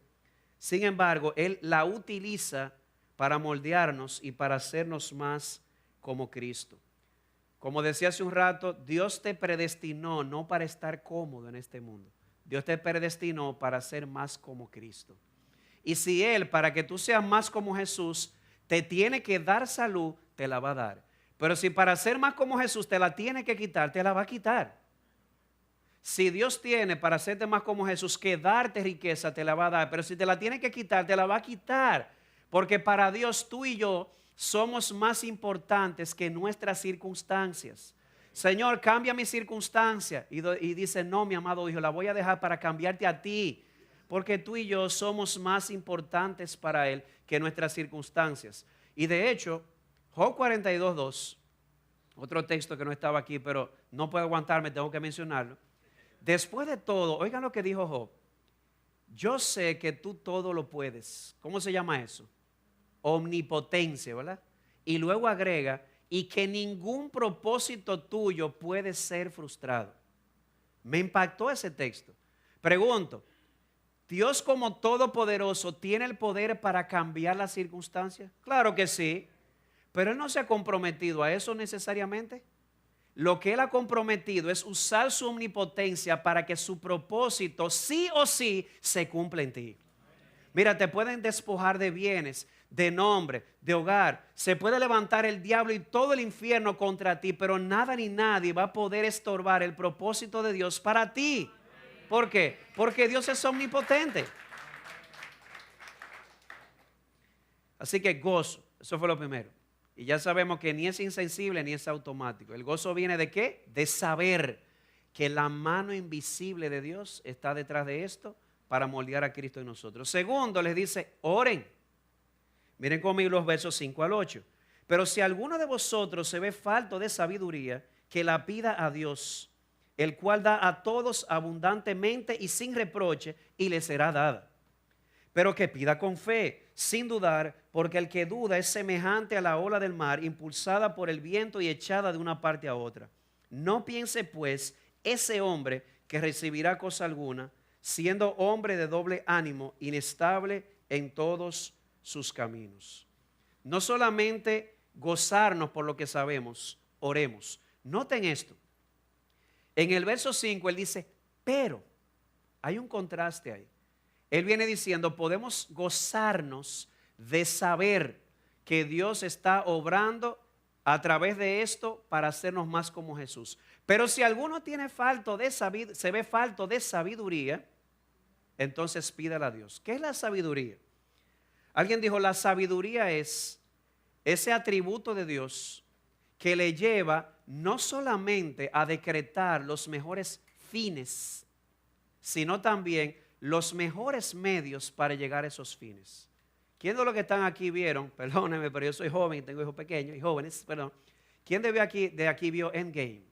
sin embargo, Él la utiliza para moldearnos y para hacernos más como Cristo. Como decía hace un rato, Dios te predestinó no para estar cómodo en este mundo. Dios te predestinó para ser más como Cristo. Y si Él, para que tú seas más como Jesús, te tiene que dar salud, te la va a dar. Pero si para ser más como Jesús te la tiene que quitar, te la va a quitar. Si Dios tiene para hacerte más como Jesús que darte riqueza, te la va a dar. Pero si te la tiene que quitar, te la va a quitar. Porque para Dios tú y yo somos más importantes que nuestras circunstancias. Señor, cambia mi circunstancia. Y dice, no, mi amado hijo, la voy a dejar para cambiarte a ti. Porque tú y yo somos más importantes para Él que nuestras circunstancias. Y de hecho, Job 42:2, otro texto que no estaba aquí, pero no puedo aguantarme, tengo que mencionarlo. Después de todo, oigan lo que dijo Job. Yo sé que tú todo lo puedes. ¿Cómo se llama eso? Omnipotencia, ¿verdad? Y luego agrega, y que ningún propósito tuyo puede ser frustrado. Me impactó ese texto. Pregunto, ¿Dios como todopoderoso tiene el poder para cambiar las circunstancias? Claro que sí, pero Él no se ha comprometido a eso necesariamente. Lo que Él ha comprometido es usar su omnipotencia para que su propósito sí o sí se cumpla en ti. Mira, te pueden despojar de bienes, de nombre, de hogar. Se puede levantar el diablo y todo el infierno contra ti, pero nada ni nadie va a poder estorbar el propósito de Dios para ti. ¿Por qué? Porque Dios es omnipotente. Así que gozo, eso fue lo primero. Y ya sabemos que ni es insensible ni es automático. El gozo viene ¿de qué? De saber que la mano invisible de Dios está detrás de esto para moldear a Cristo en nosotros. Segundo, les dice, oren. Miren conmigo los versos 5 al 8. Pero si alguno de vosotros se ve falto de sabiduría, que la pida a Dios, el cual da a todos abundantemente y sin reproche, y le será dada. Pero que pida con fe, sin dudar, porque el que duda es semejante a la ola del mar, impulsada por el viento y echada de una parte a otra. No piense pues ese hombre que recibirá cosa alguna, siendo hombre de doble ánimo, inestable en todos sus caminos. No solamente gozarnos por lo que sabemos, oremos. Noten esto. En el verso 5 él dice, pero, hay un contraste ahí. Él viene diciendo, podemos gozarnos de saber que Dios está obrando a través de esto para hacernos más como Jesús. Pero si alguno tiene se ve falto de sabiduría, entonces pídala a Dios. ¿Qué es la sabiduría? Alguien dijo, la sabiduría es ese atributo de Dios que le lleva no solamente a decretar los mejores fines, sino también los mejores medios para llegar a esos fines. ¿Quién de los que están aquí vieron? Perdónenme, pero yo soy joven y tengo hijos pequeños y jóvenes, perdón. ¿Quién de aquí vio Endgame?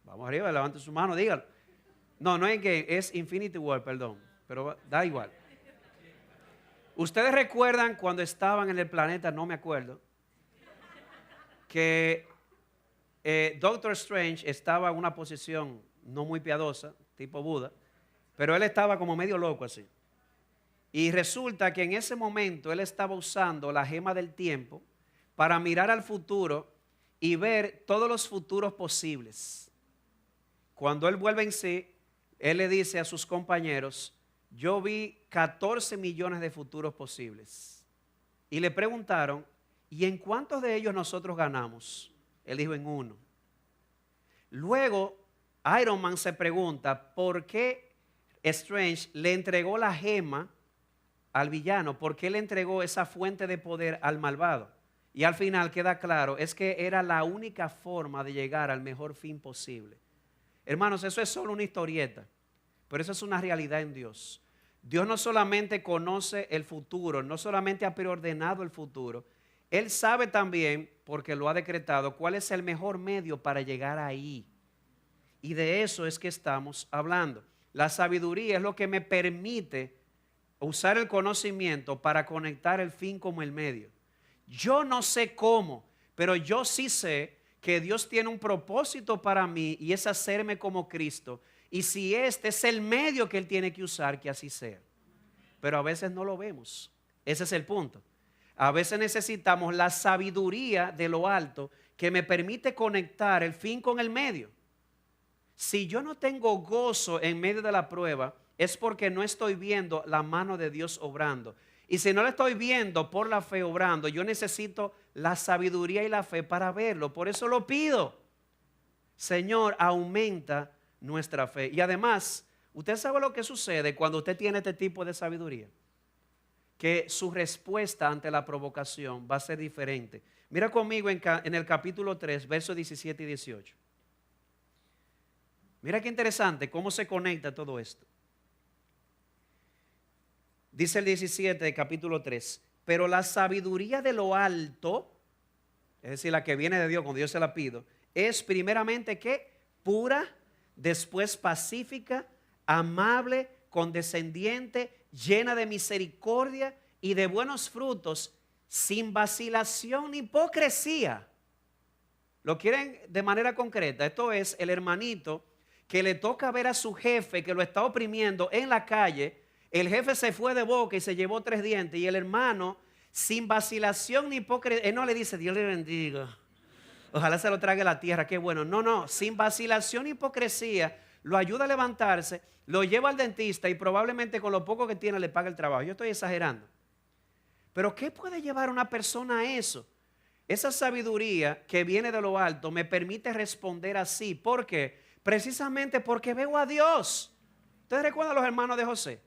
Vamos arriba, levante su mano, dígalo. No, no Endgame, es Infinity War, perdón, pero da igual. ¿Ustedes recuerdan cuando estaban en el planeta, no me acuerdo, que Doctor Strange estaba en una posición no muy piadosa, tipo Buda, pero él estaba como medio loco así. Y resulta que en ese momento él estaba usando la gema del tiempo para mirar al futuro y ver todos los futuros posibles. Cuando él vuelve en sí, él le dice a sus compañeros, yo vi 14 millones de futuros posibles. Y le preguntaron, ¿y en cuántos de ellos nosotros ganamos? Él dijo, en uno. Luego, Iron Man se pregunta, ¿por qué Strange le entregó la gema al villano? ¿Por qué le entregó esa fuente de poder al malvado? Y al final queda claro, es que era la única forma de llegar al mejor fin posible. Hermanos, eso es solo una historieta, pero eso es una realidad en Dios. Dios no solamente conoce el futuro, no solamente ha preordenado el futuro, Él sabe también, porque lo ha decretado, cuál es el mejor medio para llegar ahí. Y de eso es que estamos hablando. La sabiduría es lo que me permite usar el conocimiento para conectar el fin como el medio. Yo no sé cómo, pero yo sí sé que Dios tiene un propósito para mí y es hacerme como Cristo. Y si este es el medio que Él tiene que usar, que así sea. Pero a veces no lo vemos. Ese es el punto. A veces necesitamos la sabiduría de lo alto que me permite conectar el fin con el medio. Si yo no tengo gozo en medio de la prueba, es porque no estoy viendo la mano de Dios obrando. Y si no la estoy viendo por la fe obrando, yo necesito la sabiduría y la fe para verlo. Por eso lo pido. Señor, aumenta nuestra fe. Y además, usted sabe lo que sucede cuando usted tiene este tipo de sabiduría. Que su respuesta ante la provocación va a ser diferente. Mira conmigo en el capítulo 3, versos 17 y 18. Mira qué interesante cómo se conecta todo esto. Dice el 17 del capítulo 3, pero la sabiduría de lo alto, es decir, la que viene de Dios, cuando Dios se la pido, es primeramente ¿qué? Pura, después pacífica, amable, condescendiente, llena de misericordia y de buenos frutos, sin vacilación ni hipocresía. ¿Lo quieren de manera concreta? Esto es el hermanito que le toca ver a su jefe que lo está oprimiendo en la calle. El jefe se fue de boca y se llevó 3 dientes y el hermano, sin vacilación ni hipocresía, él no le dice Dios le bendiga, ojalá se lo trague la tierra, qué bueno. No, sin vacilación ni hipocresía, lo ayuda a levantarse, lo lleva al dentista y probablemente con lo poco que tiene le paga el trabajo. Yo estoy exagerando. Pero ¿qué puede llevar a una persona a eso? Esa sabiduría que viene de lo alto me permite responder así. ¿Por qué? Precisamente porque veo a Dios. ¿Ustedes recuerdan a los hermanos de José?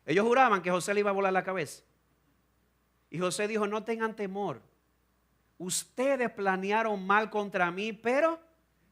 Ellos juraban que José le iba a volar la cabeza. Y José dijo, no tengan temor. Ustedes planearon mal contra mí, pero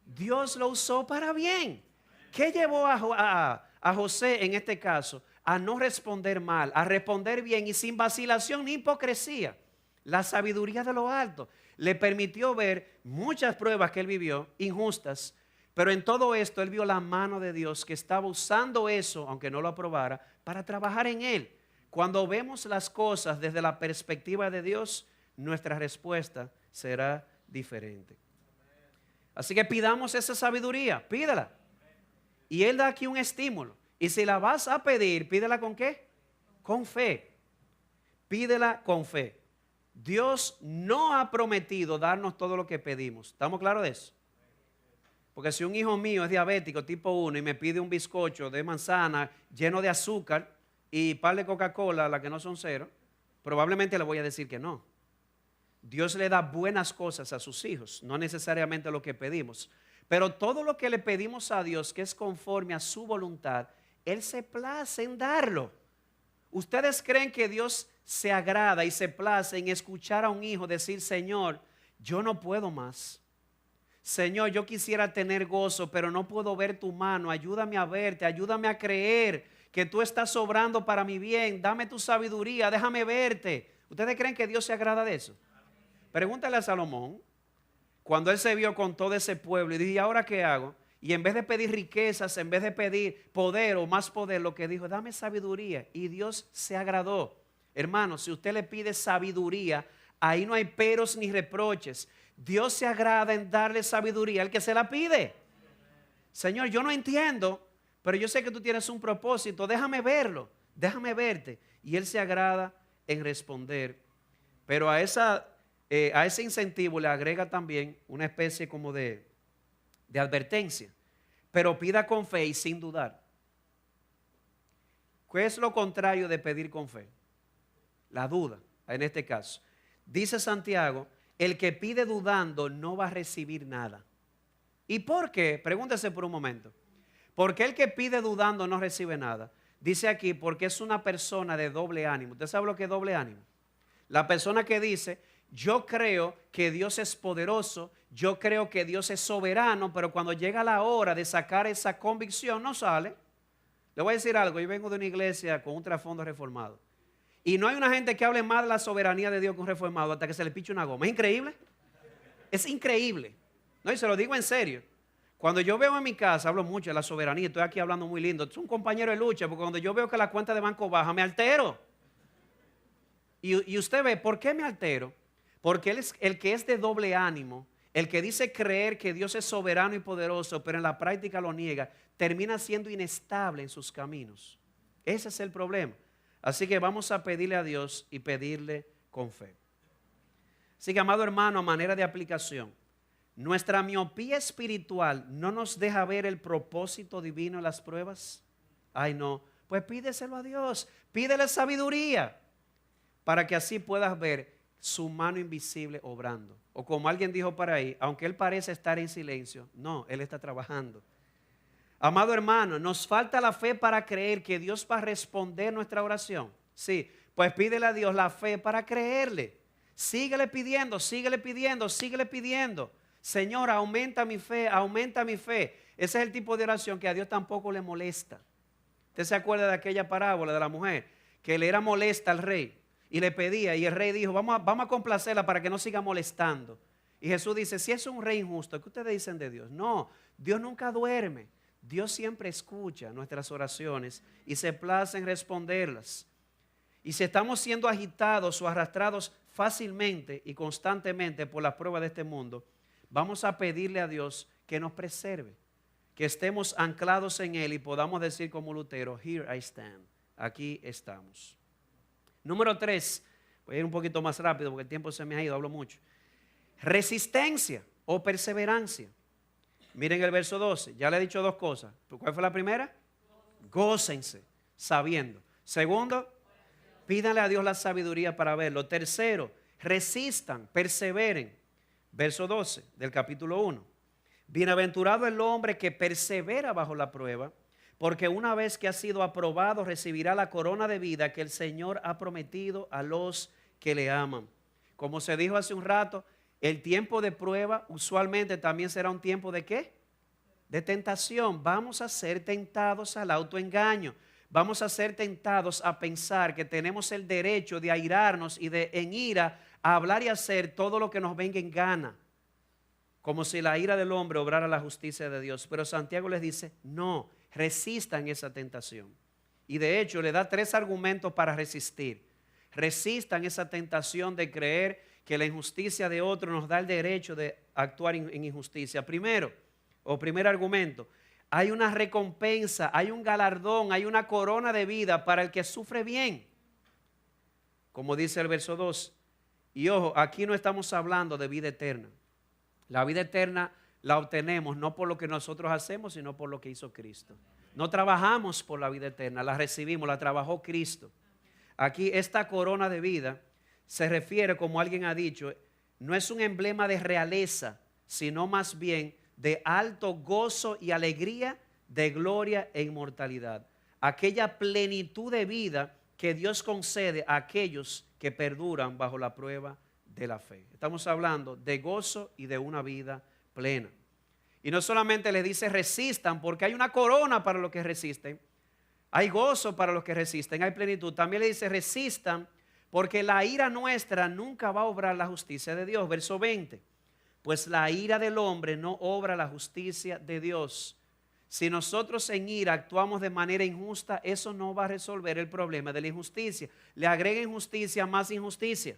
Dios lo usó para bien. ¿Qué llevó a José en este caso? A no responder mal, a responder bien y sin vacilación ni hipocresía. La sabiduría de lo alto le permitió ver muchas pruebas que él vivió, injustas, pero en todo esto él vio la mano de Dios que estaba usando eso, aunque no lo aprobara, para trabajar en él. Cuando vemos las cosas desde la perspectiva de Dios, nuestra respuesta será diferente. Así que pidamos esa sabiduría, pídela. Y Él da aquí un estímulo. Y si la vas a pedir, pídela ¿con qué? Con fe. Pídela con fe. Dios no ha prometido darnos todo lo que pedimos. ¿Estamos claros de eso? Porque si un hijo mío es diabético tipo 1 y me pide un bizcocho de manzana lleno de azúcar y par de Coca-Cola, las que no son 0, probablemente le voy a decir que no. Dios le da buenas cosas a sus hijos, no necesariamente lo que pedimos. Pero todo lo que le pedimos a Dios que es conforme a su voluntad, Él se place en darlo. ¿Ustedes creen que Dios se agrada y se place en escuchar a un hijo decir, Señor, yo no puedo más? Señor, yo quisiera tener gozo, pero no puedo ver tu mano. Ayúdame a verte, ayúdame a creer que tú estás obrando para mi bien. Dame tu sabiduría, déjame verte. ¿Ustedes creen que Dios se agrada de eso? Pregúntale a Salomón, cuando él se vio con todo ese pueblo y dijo, ¿y ahora qué hago? Y en vez de pedir riquezas, en vez de pedir poder o más poder, lo que dijo, dame sabiduría. Y Dios se agradó. Hermano, si usted le pide sabiduría, ahí no hay peros ni reproches. Dios se agrada en darle sabiduría al que se la pide. Señor, yo no entiendo, pero yo sé que tú tienes un propósito. Déjame verlo, déjame verte. Y Él se agrada en responder. Pero a ese incentivo le agrega también una especie como de advertencia. Pero pida con fe y sin dudar. ¿Qué es lo contrario de pedir con fe? La duda, en este caso. Dice Santiago, el que pide dudando no va a recibir nada. ¿Y por qué? Pregúntese por un momento. ¿Por qué el que pide dudando no recibe nada? Dice aquí, porque es una persona de doble ánimo. ¿Usted sabe lo que es doble ánimo? La persona que dice, yo creo que Dios es poderoso, yo creo que Dios es soberano, pero cuando llega la hora de sacar esa convicción no sale. Le voy a decir algo, yo vengo de una iglesia con un trasfondo reformado. Y no hay una gente que hable más de la soberanía de Dios que un reformado hasta que se le piche una goma. ¿Es increíble? Es increíble. No, y se lo digo en serio. Cuando yo veo en mi casa, hablo mucho de la soberanía, estoy aquí hablando muy lindo, es un compañero de lucha, porque cuando yo veo que la cuenta de banco baja, me altero. Y usted ve, ¿por qué me altero? Porque él es el que es de doble ánimo, el que dice creer que Dios es soberano y poderoso, pero en la práctica lo niega, termina siendo inestable en sus caminos. Ese es el problema. Así que vamos a pedirle a Dios y pedirle con fe. Así que, amado hermano, a manera de aplicación, nuestra miopía espiritual no nos deja ver el propósito divino en las pruebas. Ay, no, pues pídeselo a Dios, pídele sabiduría para que así puedas ver su mano invisible obrando. O como alguien dijo por ahí, aunque él parece estar en silencio, no, él está trabajando. Amado hermano, nos falta la fe para creer que Dios va a responder nuestra oración. Sí, pues pídele a Dios la fe para creerle. Síguele pidiendo, síguele pidiendo, síguele pidiendo. Señor, aumenta mi fe, aumenta mi fe. Ese es el tipo de oración que a Dios tampoco le molesta. ¿Usted se acuerda de aquella parábola de la mujer que le era molesta al rey y le pedía, y el rey dijo, vamos a complacerla para que no siga molestando? Y Jesús dice, si es un rey injusto, ¿qué ustedes dicen de Dios? No, Dios nunca duerme. Dios siempre escucha nuestras oraciones y se place en responderlas. Y si estamos siendo agitados o arrastrados fácilmente y constantemente por las pruebas de este mundo, vamos a pedirle a Dios que nos preserve, que estemos anclados en Él y podamos decir como Lutero, here I stand, aquí estamos. Número 3, voy a ir un poquito más rápido porque el tiempo se me ha ido, hablo mucho. Resistencia o perseverancia. Miren el verso 12, ya le he dicho dos cosas. ¿Cuál fue la primera? Gócense, sabiendo. Segundo, pídanle a Dios la sabiduría para verlo. Tercero, resistan, perseveren. Verso 12 del capítulo 1. Bienaventurado el hombre que persevera bajo la prueba, porque una vez que ha sido aprobado recibirá la corona de vida que el Señor ha prometido a los que le aman. Como se dijo hace un rato, el tiempo de prueba usualmente también será un tiempo de ¿qué? De tentación. Vamos a ser tentados al autoengaño. Vamos a ser tentados a pensar que tenemos el derecho de airarnos y de en ira a hablar y hacer todo lo que nos venga en gana. Como si la ira del hombre obrara la justicia de Dios. Pero Santiago les dice, no, resistan esa tentación. Y de hecho le da 3 argumentos para resistir. Resistan esa tentación de creer que la injusticia de otro nos da el derecho de actuar en injusticia. Primero, o primer argumento, hay una recompensa, hay un galardón, hay una corona de vida para el que sufre bien. Como dice el verso 2. Y ojo, aquí no estamos hablando de vida eterna. La vida eterna la obtenemos no por lo que nosotros hacemos, sino por lo que hizo Cristo. No trabajamos por la vida eterna, la recibimos, la trabajó Cristo. Aquí esta corona de vida se refiere, como alguien ha dicho, no es un emblema de realeza, sino más bien de alto gozo y alegría, de gloria e inmortalidad. Aquella plenitud de vida que Dios concede a aquellos que perduran bajo la prueba de la fe. Estamos hablando de gozo y de una vida plena. Y no solamente les dice resistan, porque hay una corona para los que resisten, hay gozo para los que resisten, hay plenitud. También le dice resistan, porque la ira nuestra nunca va a obrar la justicia de Dios. Verso 20. Pues la ira del hombre no obra la justicia de Dios. Si nosotros en ira actuamos de manera injusta, eso no va a resolver el problema de la injusticia. Le agrega injusticia más injusticia.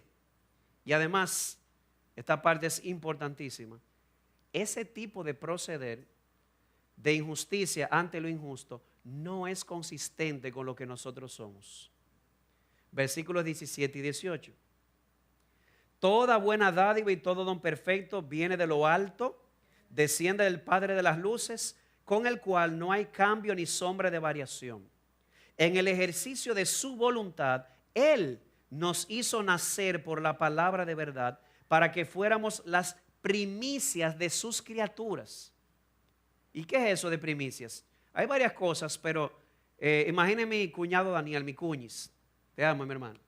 Y además, esta parte es importantísima. Ese tipo de proceder de injusticia ante lo injusto no es consistente con lo que nosotros somos. Versículos 17 y 18. Toda buena dádiva y todo don perfecto viene de lo alto, desciende del Padre de las luces, con el cual no hay cambio ni sombra de variación. En el ejercicio de su voluntad, Él nos hizo nacer por la palabra de verdad, para que fuéramos las primicias de sus criaturas. ¿Y qué es eso de primicias? Hay varias cosas, pero imagine mi cuñado Daniel, mi cuñis. Te amo, mi hermano.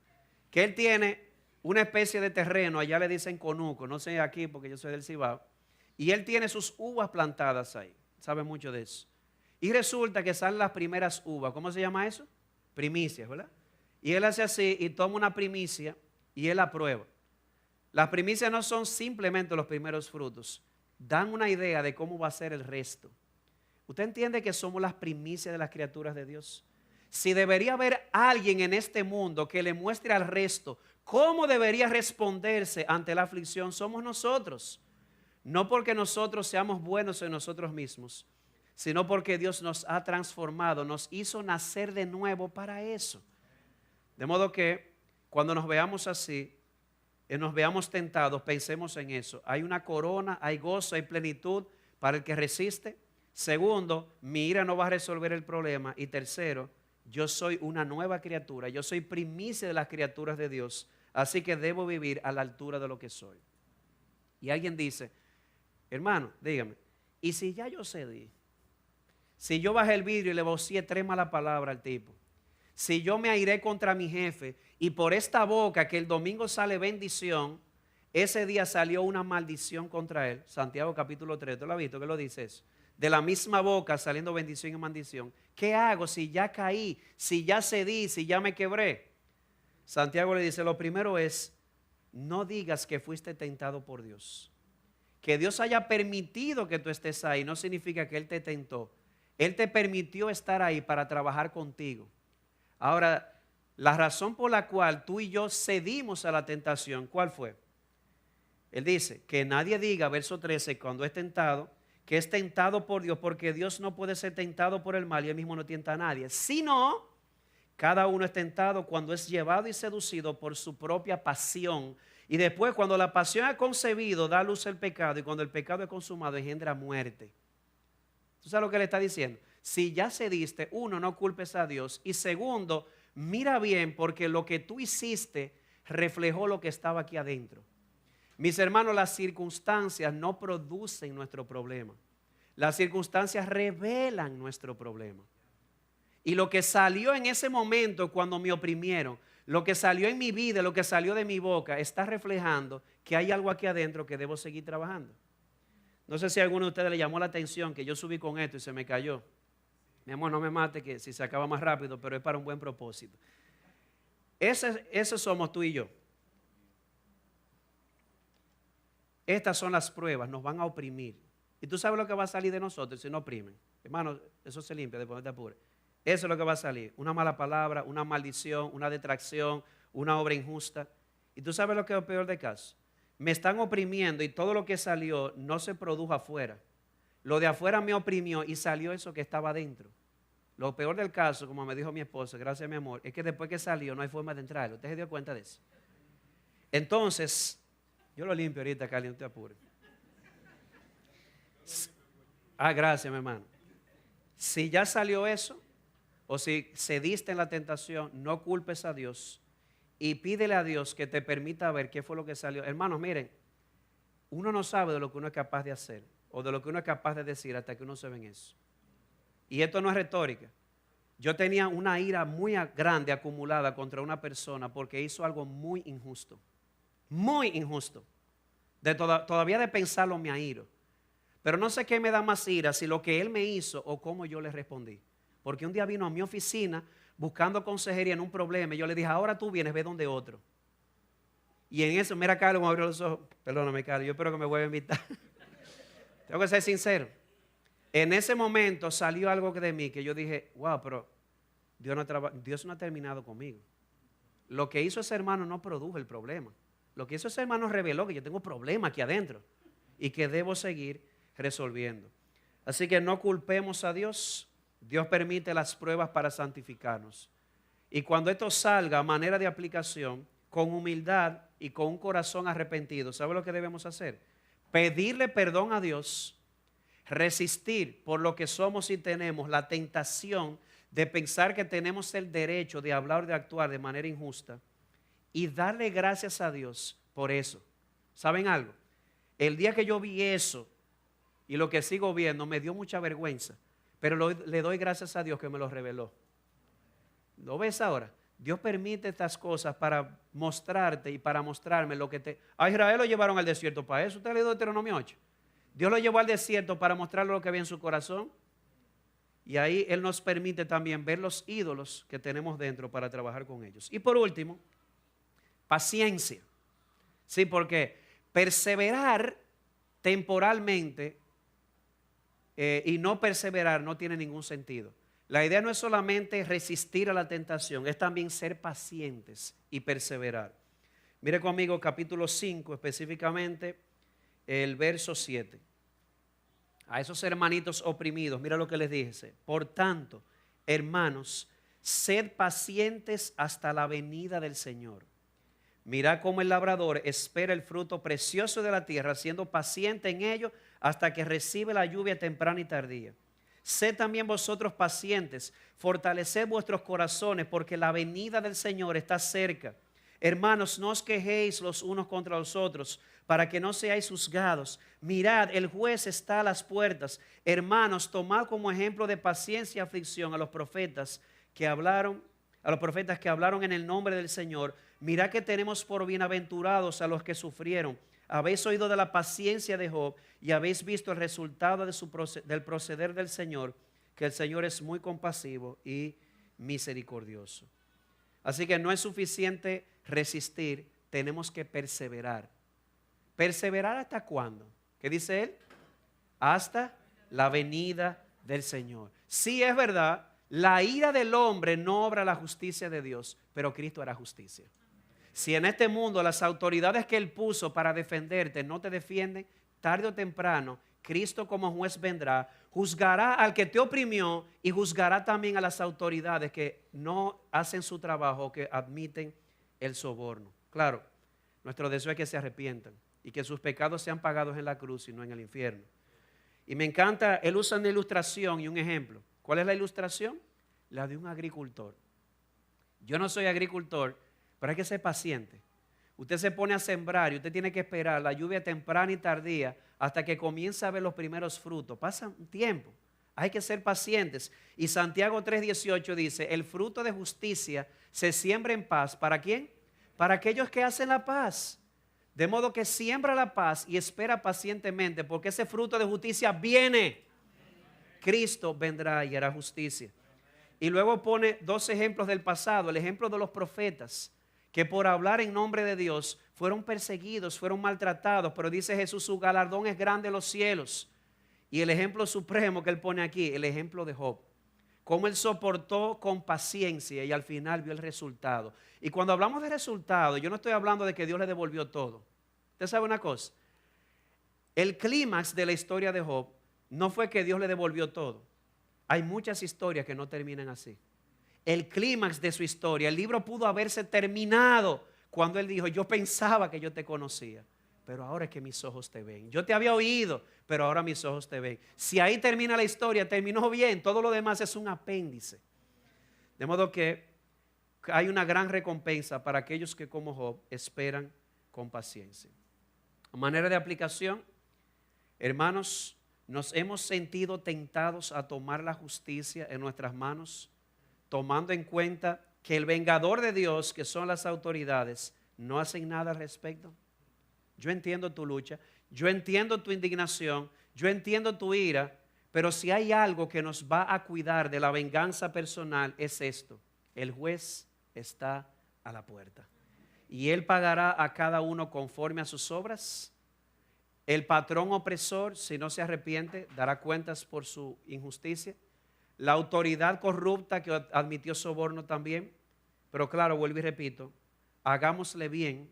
Que él tiene una especie de terreno, allá le dicen conuco, no sé aquí porque yo soy del Cibao, y él tiene sus uvas plantadas ahí, sabe mucho de eso. Y resulta que salen las primeras uvas, ¿cómo se llama eso? Primicias, ¿verdad? Y él hace así y toma una primicia y él la prueba. Las primicias no son simplemente los primeros frutos. dan una idea de cómo va a ser el resto. ¿Usted entiende que somos las primicias de las criaturas de Dios? Si debería haber alguien en este mundo que le muestre al resto cómo debería responderse ante la aflicción, somos nosotros. No porque nosotros seamos buenos en nosotros mismos, sino porque Dios nos ha transformado, nos hizo nacer de nuevo para eso. De modo que cuando nos veamos así, nos veamos tentados, pensemos en eso. Hay una corona, hay gozo, hay plenitud para el que resiste. Segundo, mi ira no va a resolver el problema. Y tercero, yo soy una nueva criatura, yo soy primicia de las criaturas de Dios, así que debo vivir a la altura de lo que soy. Y alguien dice, hermano, dígame, ¿y si ya yo cedí? Si yo bajé el vidrio y le vocié 3 malas palabras al tipo, si yo me airé contra mi jefe y por esta boca que el domingo sale bendición, ese día salió una maldición contra él. Santiago capítulo 3, ¿tú lo has visto que lo dice eso? De la misma boca saliendo bendición y maldición. ¿Qué hago si ya caí, si ya cedí, si ya me quebré? Santiago le dice, lo primero es, no digas que fuiste tentado por Dios. Que Dios haya permitido que tú estés ahí no significa que Él te tentó. Él te permitió estar ahí para trabajar contigo. Ahora, la razón por la cual tú y yo cedimos a la tentación, ¿cuál fue? Él dice, que nadie diga, verso 13, cuando es tentado, que es tentado por Dios, porque Dios no puede ser tentado por el mal y Él mismo no tienta a nadie, sino cada uno es tentado cuando es llevado y seducido por su propia pasión. Y después, cuando la pasión ha concebido, da luz el pecado, y cuando el pecado es consumado, engendra muerte. ¿Tú sabes lo que le está diciendo? Si ya cediste, uno, no culpes a Dios, y segundo, mira bien, porque lo que tú hiciste reflejó lo que estaba aquí adentro. Mis hermanos, las circunstancias no producen nuestro problema. Las circunstancias revelan nuestro problema. Y lo que salió en ese momento cuando me oprimieron, lo que salió en mi vida, lo que salió de mi boca, está reflejando que hay algo aquí adentro que debo seguir trabajando. No sé si a alguno de ustedes le llamó la atención que yo subí con esto y se me cayó. Mi amor, no me mate, que si se acaba más rápido, pero es para un buen propósito. Ese somos tú y yo. Estas son las pruebas, nos van a oprimir. Y tú sabes lo que va a salir de nosotros si no oprimen. Hermano, eso se limpia después no te apures. Eso es lo que va a salir. Una mala palabra, una maldición, una detracción, una obra injusta. Y tú sabes lo que es lo peor del caso. Me están oprimiendo y todo lo que salió no se produjo afuera. Lo de afuera me oprimió y salió eso que estaba adentro. Lo peor del caso, como me dijo mi esposa, gracias a mi amor, es que después que salió no hay forma de entrar. ¿Usted se dio cuenta de eso? Entonces, yo lo limpio ahorita, Carly, no te apures. Gracias, mi hermano. Si ya salió eso, o si cediste en la tentación, no culpes a Dios y pídele a Dios que te permita ver qué fue lo que salió. Hermanos, miren, uno no sabe de lo que uno es capaz de hacer o de lo que uno es capaz de decir hasta que uno se ve en eso. Y esto no es retórica. Yo tenía una ira muy grande acumulada contra una persona porque hizo algo muy injusto. Muy injusto. Todavía de pensarlo me airo. Pero no sé qué me da más ira, si lo que él me hizo o cómo yo le respondí. Porque un día vino a mi oficina buscando consejería en un problema y yo le dije, ahora tú vienes, ve donde otro. Y en eso, mira Carlos, me abrió los ojos. Perdóname, Carlos, yo espero que me vuelva a invitar. Tengo que ser sincero. En ese momento salió algo de mí que yo dije, wow, pero Dios no ha terminado conmigo. Lo que hizo ese hermano no produjo el problema. Lo que hizo ese hermano reveló que yo tengo problema aquí adentro y que debo seguir resolviendo. Así que no culpemos a Dios. Dios permite las pruebas para santificarnos. Y cuando esto salga a manera de aplicación, con humildad y con un corazón arrepentido, ¿sabe lo que debemos hacer? Pedirle perdón a Dios, resistir por lo que somos y tenemos la tentación de pensar que tenemos el derecho de hablar o de actuar de manera injusta y darle gracias a Dios por eso. ¿Saben algo? El día que yo vi eso y lo que sigo viendo me dio mucha vergüenza, pero le doy gracias a Dios que me lo reveló. ¿Lo ves ahora? Dios permite estas cosas para mostrarte y para mostrarme lo que te... A Israel lo llevaron al desierto para eso. ¿Usted ha leído Deuteronomio 8? Dios lo llevó al desierto para mostrarle lo que había en su corazón. Y ahí Él nos permite también ver los ídolos que tenemos dentro para trabajar con ellos. Y por último, paciencia. Sí, porque perseverar temporalmente y no perseverar no tiene ningún sentido. La idea no es solamente resistir a la tentación, es también ser pacientes y perseverar. Mire conmigo capítulo 5, específicamente el verso 7. A esos hermanitos oprimidos, mira lo que les dice. Por tanto, hermanos, sed pacientes hasta la venida del Señor. Mirad cómo el labrador espera el fruto precioso de la tierra, siendo paciente en ello hasta que recibe la lluvia temprana y tardía. Sed también vosotros pacientes, fortaleced vuestros corazones, porque la venida del Señor está cerca. Hermanos, no os quejéis los unos contra los otros, para que no seáis juzgados. Mirad, el juez está a las puertas. Hermanos, tomad como ejemplo de paciencia y aflicción a los profetas que hablaron en el nombre del Señor. Mirad que tenemos por bienaventurados a los que sufrieron. Habéis oído de la paciencia de Job y habéis visto el resultado del proceder del Señor, que el Señor es muy compasivo y misericordioso. Así que no es suficiente resistir, tenemos que perseverar. ¿Perseverar hasta cuándo? ¿Qué dice él? Hasta la venida del Señor. Sí, es verdad, la ira del hombre no obra la justicia de Dios, pero Cristo hará justicia. Si en este mundo las autoridades que Él puso para defenderte no te defienden, tarde o temprano, Cristo como juez vendrá, juzgará al que te oprimió y juzgará también a las autoridades que no hacen su trabajo, que admiten el soborno. Claro, nuestro deseo es que se arrepientan y que sus pecados sean pagados en la cruz y no en el infierno. Y me encanta, él usa una ilustración y un ejemplo. ¿Cuál es la ilustración? La de un agricultor. Yo no soy agricultor, pero hay que ser paciente. Usted se pone a sembrar y usted tiene que esperar la lluvia temprana y tardía hasta que comienza a ver los primeros frutos. Pasa un tiempo. Hay que ser pacientes. Y Santiago 3:18 dice, el fruto de justicia se siembra en paz. ¿Para quién? Para aquellos que hacen la paz. De modo que siembra la paz y espera pacientemente, porque ese fruto de justicia viene. Cristo vendrá y hará justicia. Y luego pone dos ejemplos del pasado. El ejemplo de los profetas, que por hablar en nombre de Dios fueron perseguidos, fueron maltratados, pero dice Jesús, su galardón es grande en los cielos. Y el ejemplo supremo que él pone aquí, el ejemplo de Job, cómo él soportó con paciencia y al final vio el resultado. Y cuando hablamos de resultado, yo no estoy hablando de que Dios le devolvió todo. Usted sabe una cosa, el clímax de la historia de Job no fue que Dios le devolvió todo. Hay muchas historias que no terminan así. El clímax de su historia, el libro pudo haberse terminado cuando él dijo, yo pensaba que yo te conocía, pero ahora es que mis ojos te ven. Yo te había oído, pero ahora mis ojos te ven. Si ahí termina la historia, terminó bien, todo lo demás es un apéndice. De modo que hay una gran recompensa para aquellos que como Job esperan con paciencia. A manera de aplicación, hermanos, nos hemos sentido tentados a tomar la justicia en nuestras manos, tomando en cuenta que el vengador de Dios, que son las autoridades, no hacen nada al respecto. Yo entiendo tu lucha, yo entiendo tu indignación, yo entiendo tu ira, pero si hay algo que nos va a cuidar de la venganza personal es esto: el juez está a la puerta y él pagará a cada uno conforme a sus obras. El patrón opresor, si no se arrepiente, dará cuentas por su injusticia. La autoridad corrupta que admitió soborno también. Pero claro, vuelvo y repito, hagámosle bien,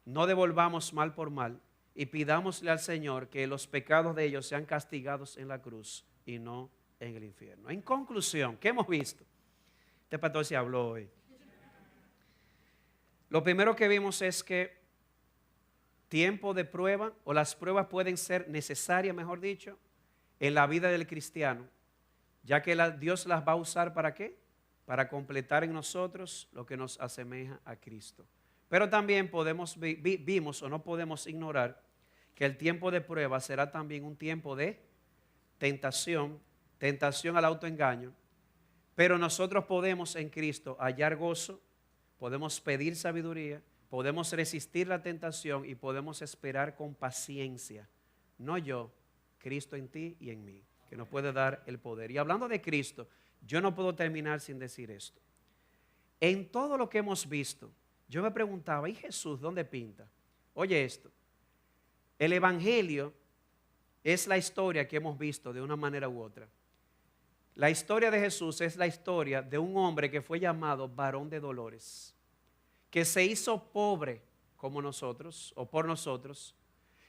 no devolvamos mal por mal y pidámosle al Señor que los pecados de ellos sean castigados en la cruz y no en el infierno. En conclusión, ¿qué hemos visto? Este pastor se habló hoy. Lo primero que vimos es que tiempo de prueba, o las pruebas pueden ser necesarias, mejor dicho, en la vida del cristiano, ya que Dios las va a usar ¿para qué? Para completar en nosotros lo que nos asemeja a Cristo. Pero también vimos o no podemos ignorar que el tiempo de prueba será también un tiempo de tentación al autoengaño, pero nosotros podemos en Cristo hallar gozo, podemos pedir sabiduría, podemos resistir la tentación y podemos esperar con paciencia. No yo, Cristo en ti y en mí, que nos puede dar el poder. Y hablando de Cristo, yo no puedo terminar sin decir esto. En todo lo que hemos visto, yo me preguntaba, ¿y Jesús dónde pinta? Oye esto, El Evangelio es la historia que hemos visto de una manera u otra. La historia de Jesús es la historia de un hombre que fue llamado varón de dolores, que se hizo pobre como nosotros o por nosotros,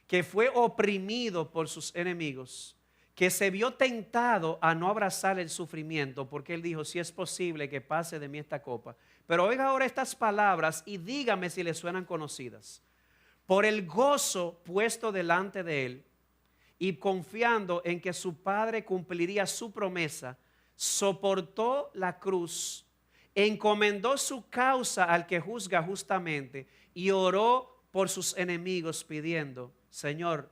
que fue oprimido por sus enemigos, que se vio tentado a no abrazar el sufrimiento porque él dijo, si es posible que pase de mí esta copa. Pero oiga ahora estas palabras y dígame si le suenan conocidas. Por el gozo puesto delante de él y confiando en que su Padre cumpliría su promesa, soportó la cruz, encomendó su causa al que juzga justamente y oró por sus enemigos pidiendo, Señor,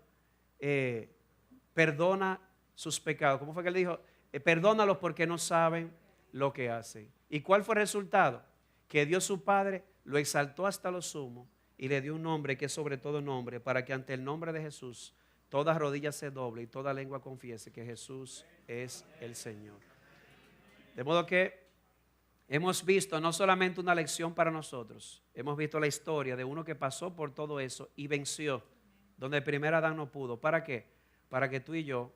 perdona sus pecados. ¿Cómo fue que él dijo? Perdónalos porque no saben lo que hacen. ¿Y cuál fue el resultado? Que Dios su Padre lo exaltó hasta lo sumo y le dio un nombre que es sobre todo nombre, para que ante el nombre de Jesús toda rodilla se doble y toda lengua confiese que Jesús es el Señor. De modo que hemos visto no solamente una lección para nosotros, hemos visto la historia de uno que pasó por todo eso y venció, donde el primer Adán no pudo. ¿Para qué? Para que tú y yo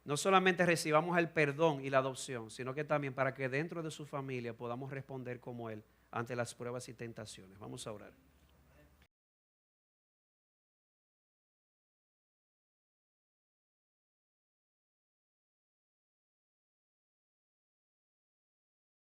no solamente recibamos el perdón y la adopción, sino que también para que dentro de su familia podamos responder como Él ante las pruebas y tentaciones. Vamos a orar.